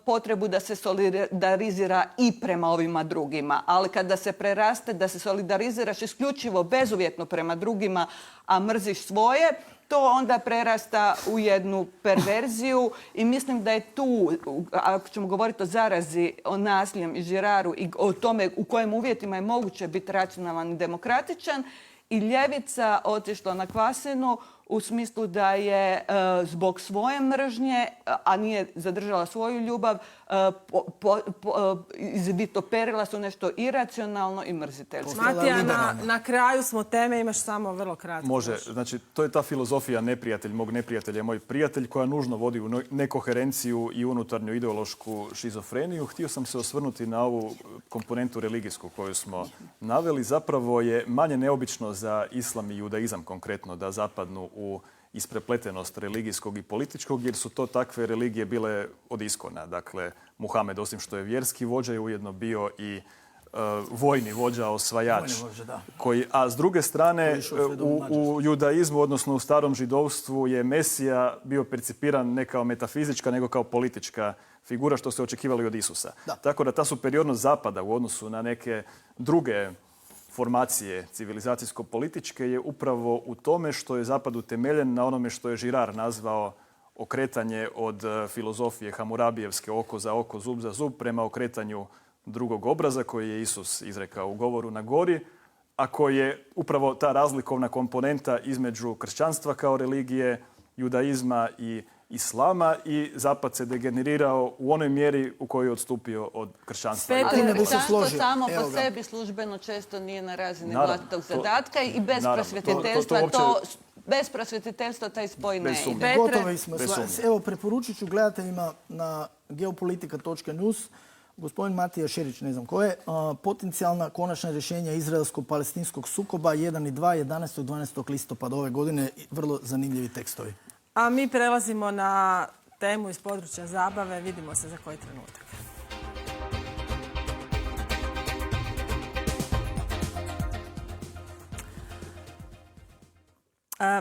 potrebu da se solidarizira i prema ovima drugima. Ali kada se preraste da se solidariziraš isključivo bezuvjetno prema drugima, a mrziš svoje, to onda prerasta u jednu perverziju i mislim da je tu, ako ćemo govoriti o zarazi, o nasiljem i žiraru i o tome u kojim uvjetima je moguće biti racionalan i demokratičan, i ljevica otišla na kvasinu u smislu da je zbog svoje mržnje, a nije zadržala svoju ljubav, izvitoperila su nešto iracionalno i mrziteljsko. Matija, na kraju smo teme, imaš samo vrlo kratko. Može, znači to je ta filozofija neprijatelj mog neprijatelja je moj prijatelj koja nužno vodi u nekoherenciju i unutarnju ideološku šizofreniju. Htio sam se osvrnuti na ovu komponentu religijsku koju smo naveli. Zapravo je manje neobično za islam i judaizam konkretno da zapadnu u isprepletenost religijskog i političkog, jer su to takve religije bile od iskona. Dakle, Muhamed, osim što je vjerski vođa, je ujedno bio i vojni vođa, osvajač. A s druge strane, u judaizmu, odnosno u starom židovstvu, je Mesija bio percipiran ne kao metafizička, nego kao politička figura, što se očekivali od Isusa. Tako da ta superiornost zapada u odnosu na neke druge formacije civilizacijsko-političke je upravo u tome što je zapad utemeljen na onome što je Girard nazvao okretanje od filozofije Hamurabijevske oko za oko, zub za zub, prema okretanju drugog obraza koji je Isus izrekao u govoru na gori, a koji je upravo ta razlikovna komponenta između kršćanstva kao religije, judaizma i islama, i zapad se degenerirao u onoj mjeri u kojoj je odstupio od kršćanstva. Ali kršćanstvo samo po sebi službeno često nije na razini vlastitog zadatka i bez prosvjetiteljstva taj spoj ne ide. Gotovi smo. Evo, preporučit ću gledateljima na geopolitika.news gospodin Matija Šerić, ne znam ko je, potencijalna konačna rješenja izraelsko-palestinskog sukoba 1 i 2, 11. i 12. listopada ove godine. Vrlo zanimljivi tekstovi. A mi prelazimo na temu iz područja zabave. Vidimo se za koji trenutak.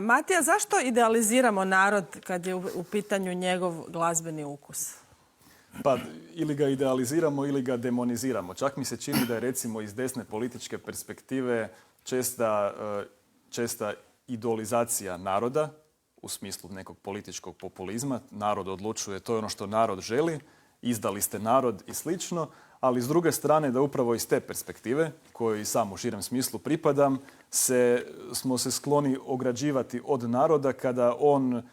Matija, zašto idealiziramo narod kad je u pitanju njegov glazbeni ukus? Pa ili ga idealiziramo ili ga demoniziramo. Čak mi se čini da je recimo iz desne političke perspektive česta idolizacija naroda u smislu nekog političkog populizma. Narod odlučuje, to je ono što narod želi, izdali ste narod i slično, ali s druge strane da upravo iz te perspektive, kojoj i sam u širem smislu pripadam, smo se skloni ograđivati od naroda kada on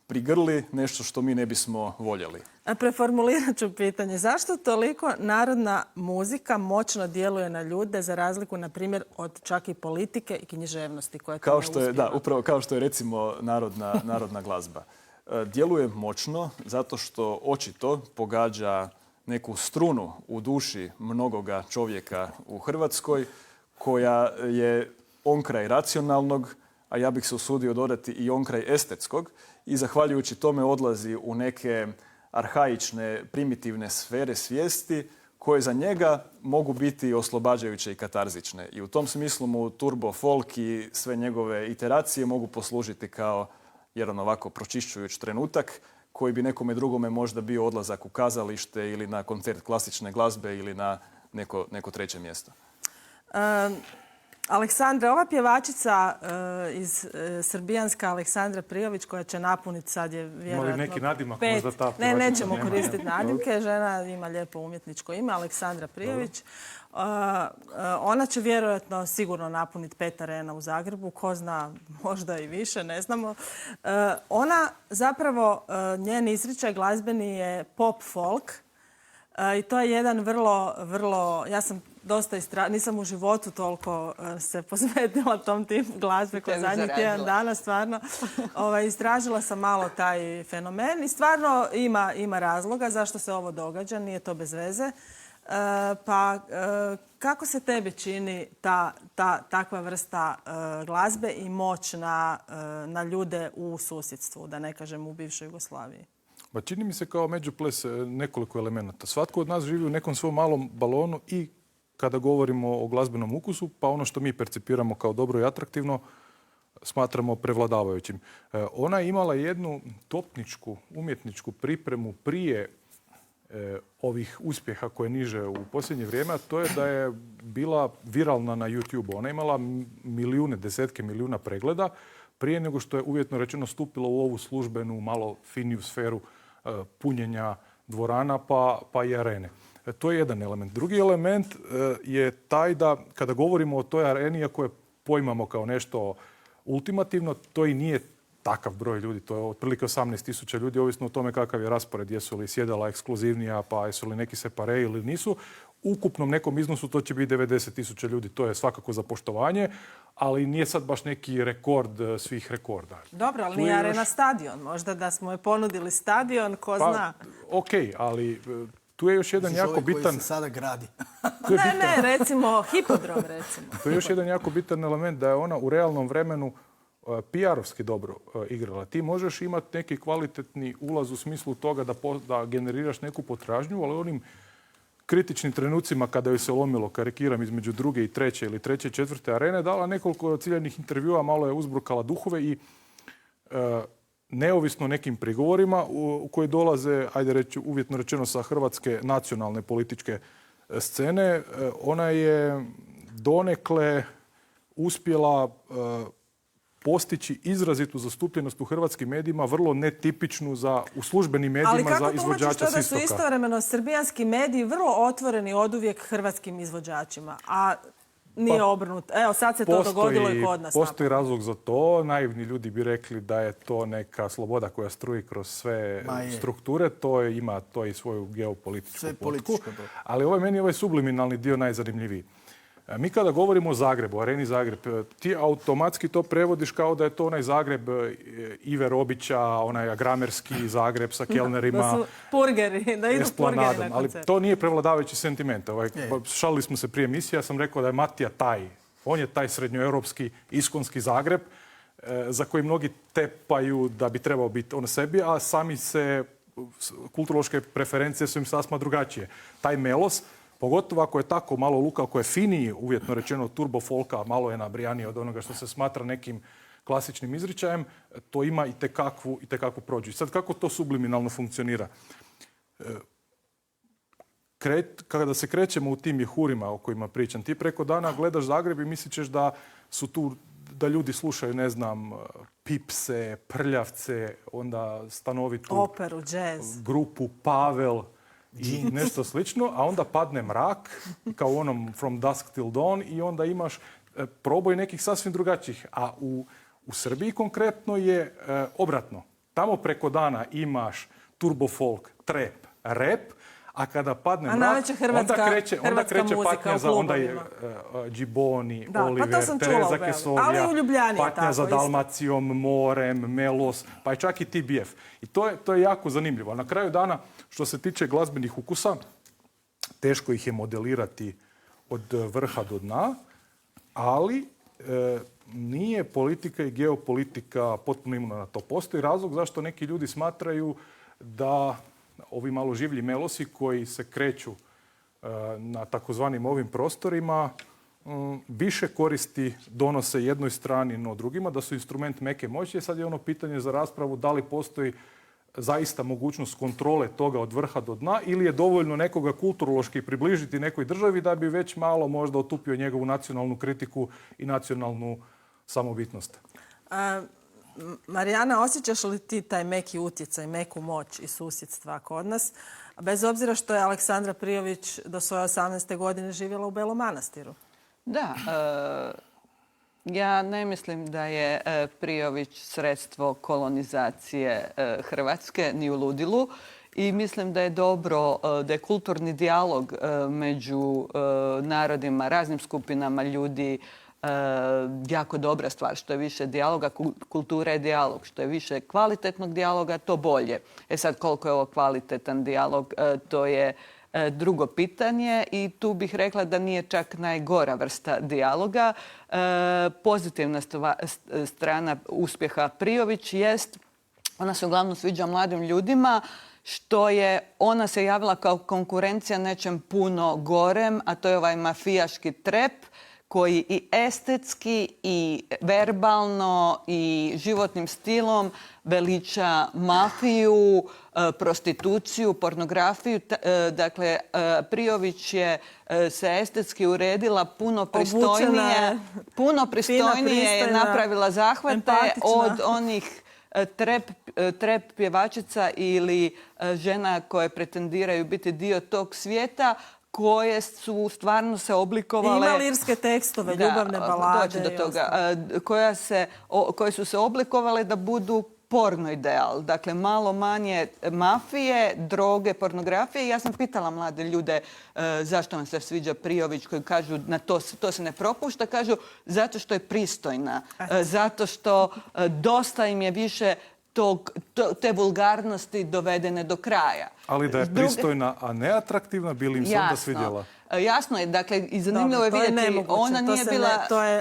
prigrli nešto što mi ne bismo voljeli. Preformulirat ću pitanje. Zašto toliko narodna muzika moćno djeluje na ljude za razliku, na primjer, od čak i politike i književnosti koja to ne uspijeva? Da, upravo kao što je recimo narodna glazba. Djeluje moćno zato što očito pogađa neku strunu u duši mnogoga čovjeka u Hrvatskoj koja je onkraj racionalnog, a ja bih se usudio dodati i onkraj estetskog, i zahvaljujući tome odlazi u neke arhaične, primitivne sfere svijesti koje za njega mogu biti oslobađajuće i katarzične. I u tom smislu mu turbo folk i sve njegove iteracije mogu poslužiti kao jedan ovako pročišćujući trenutak koji bi nekome drugome možda bio odlazak u kazalište ili na koncert klasične glazbe ili na neko treće mjesto. Aleksandra, ova pjevačica srbijanska Aleksandra Prijović koja će napuniti sad je vjerojatno... Ima li neki nadimak možda ta pjevačica? Ne, nećemo koristiti nadimke. Žena ima lijepo umjetničko ime, Aleksandra Prijović. Ona će vjerojatno sigurno napuniti 5 arena u Zagrebu. Ko zna, možda i više, ne znamo. Ona zapravo, njen izričaj glazbeni je pop folk. I to je jedan vrlo, ja sam dosta nisam u životu toliko se posvetila tom tipu glazbe koja zadnjih tjedan dana, stvarno. Istražila sam malo taj fenomen i stvarno ima razloga zašto se ovo događa, nije to bez veze. Pa kako se tebi čini takva vrsta glazbe i moć na ljude u susjedstvu, da ne kažem u bivšoj Jugoslaviji? Pa čini mi se kao međuples nekoliko elemenata. Svatko od nas živi u nekom svom malom balonu i kada govorimo o glazbenom ukusu, pa ono što mi percipiramo kao dobro i atraktivno, smatramo prevladavajućim. Ona je imala jednu topničku, umjetničku pripremu prije ovih uspjeha koje niže u posljednje vrijeme, a to je da je bila viralna na YouTube. Ona je imala desetke milijuna pregleda prije nego što je uvjetno rečeno stupila u ovu službenu, malo finiju sferu punjenja dvorana pa i arene. To je jedan element. Drugi element je taj da kada govorimo o toj areni, ako je pojmamo kao nešto ultimativno, to i nije takav broj ljudi, to je otprilike 18.000 ljudi, ovisno o tome kakav je raspored, jesu li sjedala ekskluzivnija, pa jesu li neki separe ili nisu. U ukupnom nekom iznosu to će biti 90.000 ljudi, to je svakako za poštovanje, ali nije sad baš neki rekord svih rekorda. Dobro, ali nije Arena stadion. Možda da smo je ponudili stadion, ko zna. Ok, ali tu je još jedan jako bitan... Koji se sada gradi. Ne, recimo hipodrom, recimo. To je još jedan jako bitan element, da je ona u realnom vremenu PR-ovski dobro igrala. Ti možeš imati neki kvalitetni ulaz u smislu toga da generiraš neku potražnju, ali onim kritičnim trenucima kada joj se lomilo, karikiram, između druge i treće ili treće i četvrte arene, dala nekoliko ciljanih intervjua, malo je uzbrukala duhove i neovisno nekim prigovorima u koji dolaze, ajde reći, uvjetno rečeno sa hrvatske nacionalne političke scene, ona je donekle uspjela postići izrazitu zastupljenost u hrvatskim medijima, vrlo netipičnu u službenim medijima za izvođača s istoka. Ali kako tumačiš to da su istovremeno srbijanski mediji vrlo otvoreni oduvijek hrvatskim izvođačima, a nije obrnuto? Evo, sad se to dogodilo i kod nas. Postoji razlog za to. Naivni ljudi bi rekli da je to neka sloboda koja struji kroz sve strukture. To ima i svoju geopolitičku potku. Ali meni je ovaj subliminalni dio najzanimljiviji. Mi kada govorimo o Zagrebu, Areni Zagreb, ti automatski to prevodiš kao da je to onaj Zagreb Ive Robića, onaj agramerski Zagreb sa kelnerima. Da su purgeri, da idu purgeri na koncert. Ali to nije prevladavajući sentiment. Šalili smo se prije emisije, ja sam rekao da je Matija taj. On je taj srednjoeuropski, iskonski Zagreb za koji mnogi tepaju da bi trebao biti on sebi, a sami se kulturološke preferencije su im sasma drugačije. Taj melos, pogotovo ako je tako malo luka, ako je finiji, uvjetno rečeno, turbo folka, malo je nabrijaniji od onoga što se smatra nekim klasičnim izričajem, to ima i tekakvu prođu. Sad, kako to subliminalno funkcionira? Kada se krećemo u tim mjehurima o kojima pričam, ti preko dana gledaš Zagreb i misliš da su tu, da ljudi slušaju, ne znam, Pipse, Prljavce, onda stanovitu operu, džez, grupu Pavel i nešto slično, a onda padne mrak, kao u onom From Dusk Till Dawn, i onda imaš proboj nekih sasvim drugačijih. A u Srbiji konkretno je obratno. Tamo preko dana imaš turbo folk, trap, rap, a kada padne mrak, onda kreće patnja za, onda je Džiboni, Oliver, Tereza Kesovija, patnja za Dalmacijom, morem, Melos, pa je čak i TBF. I to je jako zanimljivo. Na kraju dana, što se tiče glazbenih ukusa, teško ih je modelirati od vrha do dna, ali nije politika i geopolitika potpuno imuna na to. Postoji razlog zašto neki ljudi smatraju da ovi malo življi melosi koji se kreću na takozvanim ovim prostorima više koristi donose jednoj strani no drugima, da su instrument meke moći. Sad je ono pitanje za raspravu da li postoji zaista mogućnost kontrole toga od vrha do dna ili je dovoljno nekoga kulturološki približiti nekoj državi da bi već malo možda otupio njegovu nacionalnu kritiku i nacionalnu samobitnost. Marijana, osjećaš li ti taj meki utjecaj, meku moć iz susjedstva kod nas? Bez obzira što je Aleksandra Prijović do svoje 18. godine živjela u Belom Manastiru. Da, ja ne mislim da je Prijović sredstvo kolonizacije Hrvatske ni u ludilu. I mislim da je dobro, da je kulturni dijalog među narodima, raznim skupinama ljudi jako dobra stvar. Što je više dijaloga, kultura je dijalog. Što je više kvalitetnog dijaloga, to bolje. Sad, koliko je ovo kvalitetan dijalog, to je drugo pitanje i tu bih rekla da nije čak najgora vrsta dijaloga. Pozitivna strana uspjeha Prijović jest, ona se uglavnom sviđa mladim ljudima, što je, ona se javila kao konkurencija nečem puno gorem, a to je ovaj mafijaški trep, koji i estetski i verbalno i životnim stilom veliča mafiju, prostituciju, pornografiju. Dakle, Prijović je se estetski uredila puno pristojnije je napravila zahvate od onih trep pjevačica ili žena koje pretendiraju biti dio tog svijeta, koje su stvarno se oblikovale... Ima lirske tekstove, ljubavne balade. Dođe do toga. Koje su se oblikovale da budu porno ideal. Dakle, malo manje mafije, droge, pornografije. Ja sam pitala mlade ljude zašto vam se sviđa Prijović, koji kažu na to se ne propušta. Kažu zato što je pristojna. Zato što dosta im je više te vulgarnosti dovedene do kraja. Ali da je pristojna, a neatraktivna, bi li im se onda svidjela? Jasno je, dakle, i zanimljivo je vidjeti, ona nije bila...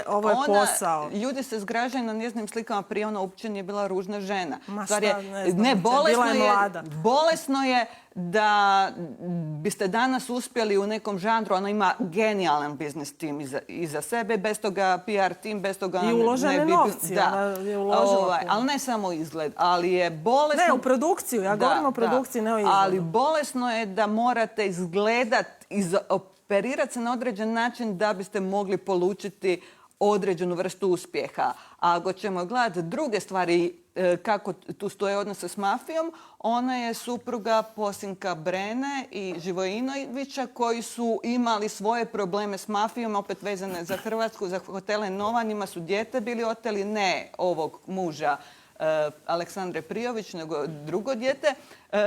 Ovo je posao. Ljudi se zgražaju na njezinim slikama, prije ona uopće nije bila ružna žena. Bolesno je da biste danas uspjeli u nekom žanru, ona ima genijalan biznis tim iza sebe, bez toga PR tim, bez toga... I uložene novci, ona je uložila. Ali ne samo izgled, ali je bolesno... Ne, u produkciju, ja govorim o produkciji, ne o izgledu. Ali bolesno je da morate izgledat, operirati se na određen način da biste mogli polučiti određenu vrstu uspjeha. A ako ćemo gledati druge stvari, kako tu stoje odnose s mafijom, ona je supruga Posinka Brene i Živojinovića koji su imali svoje probleme s mafijom, opet vezane za Hrvatsku, za hotele Nova, njima su dijete bili oteli, ne ovog muža Aleksandre Prijović, nego drugo dijete.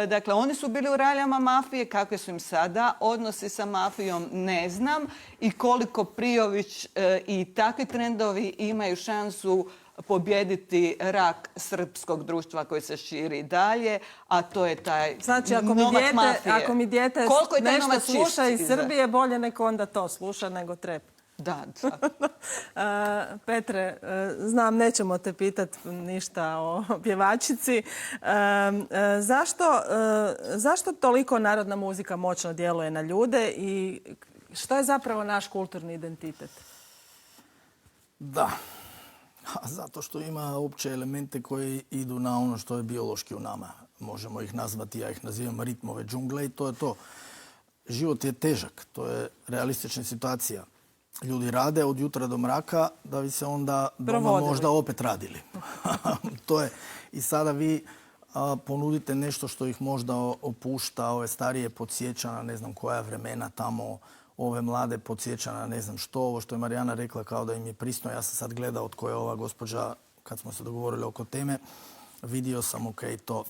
Dakle, oni su bili u raljama mafije, kakve su im sada odnosi sa mafijom, ne znam. I koliko Prijović i takvi trendovi imaju šansu pobjediti rak srpskog društva koji se širi dalje, a to je taj novac mafije. Ako mi dijete nešto sluša iz Srbije, bolje neko onda to sluša nego trep. Da. Petre, znam, nećemo te pitati ništa o pjevačici. Zašto toliko narodna muzika moćno djeluje na ljude i što je zapravo naš kulturni identitet? Da, zato što ima opće elemente koji idu na ono što je biološki u nama. Možemo ih nazvati, ja ih nazivam ritmove džungle i to je to. Život je težak, to je realistična situacija. Ljudi rade od jutra do mraka da bi se onda doma možda opet radili. To je. I sada vi ponudite nešto što ih možda opušta, ove starije podsjeća na ne znam koja vremena tamo, ove mlade podsjeća na ne znam što, ovo što je Marijana rekla kao da im je pristojno. Ja sam sad gledao od koje je ova gospođa, kad smo se dogovorili oko teme, vidio sam, ok, to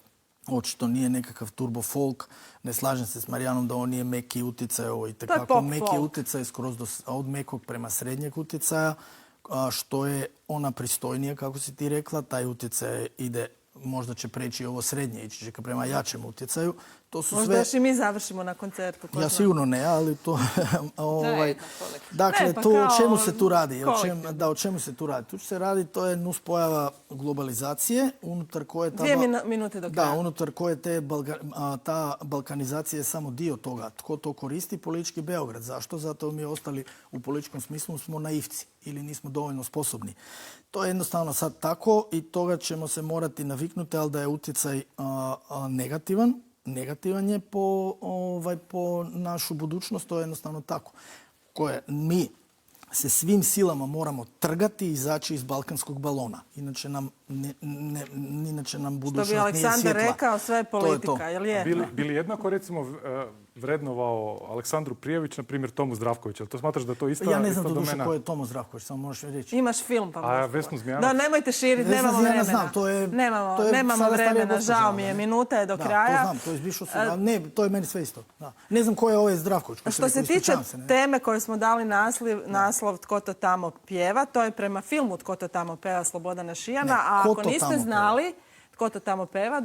očito nije nekakav turbo folk. Ne slažem se s Marijanom da on nije meki utjecaj, ovo i tekako meki utjecaj skroz od mekog prema srednjeg utjecaja, što je ona pristojnija, kako si ti rekla, taj utjecaj ide, možda će preći ovo srednje, ići će prema jačem utjecaju. To su možda još i mi završimo na koncertu. Ja sigurno ne, ali to... Dakle, o čemu se tu radi? O čemu se tu radi? Tu će se radi, to je nuspojava globalizacije, unutar koje... 2 minute do kraja. Da, unutar koje ta balkanizacija je samo dio toga. Tko to koristi? Politički Beograd. Zašto? Zato mi ostali u političkom smislu smo naivci ili nismo dovoljno sposobni. To je jednostavno sad tako i toga ćemo se morati naviknuti, ali da je utjecaj negativan je po našu budućnost, to je jednostavno tako. Mi se svim silama moramo trgati i izaći iz balkanskog balona. Inače nam budućnost nije svjetla. Što bi Aleksandar rekao, sve je politika, je li je? Bili jednako, recimo, vrednovao Aleksandru Prijević, na primjer Tomu Zdravkovića. To smatraš da to ista domena? Ja ne znam doduše ko je Tomo Zdravković, samo možeš mi reći. Imaš film, pa a Vesnu Zmijanac? Da, nemojte širiti, nemamo vremena. Znam, nemamo vremena, žao mi je, minuta je do kraja. To znam, to je izbišao se. Ne, to je meni sve isto. Ne znam ko je ovaj Zdravković. Što se tiče teme koje smo dali naslov Tko to tamo pjeva, to je prema filmu Tko to tamo pjeva Slobodana Šijana, a ako niste znali Tko to tamo pjeva,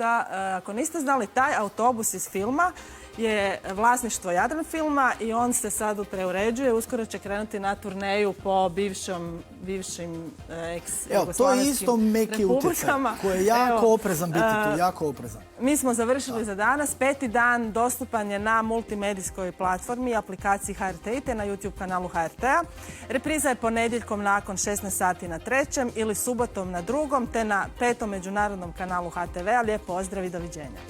ako niste znali, taj autobus iz filma je vlasništvo Jadran filma i on se sad preuređuje. Uskoro će krenuti na turneju po bivšim ex-jugoslavenskim to je isto meki utjecaj koji je jako oprezan biti tu, jako oprezan. Mi smo završili za danas. 5. dan dostupan je na multimedijskoj platformi i aplikaciji HRT te na YouTube kanalu HRT-a. Repriza je ponedjeljkom nakon 16 sati na 3. ili subotom na 2. te na 5. međunarodnom kanalu HTV-a. Lijep pozdrav i doviđenja.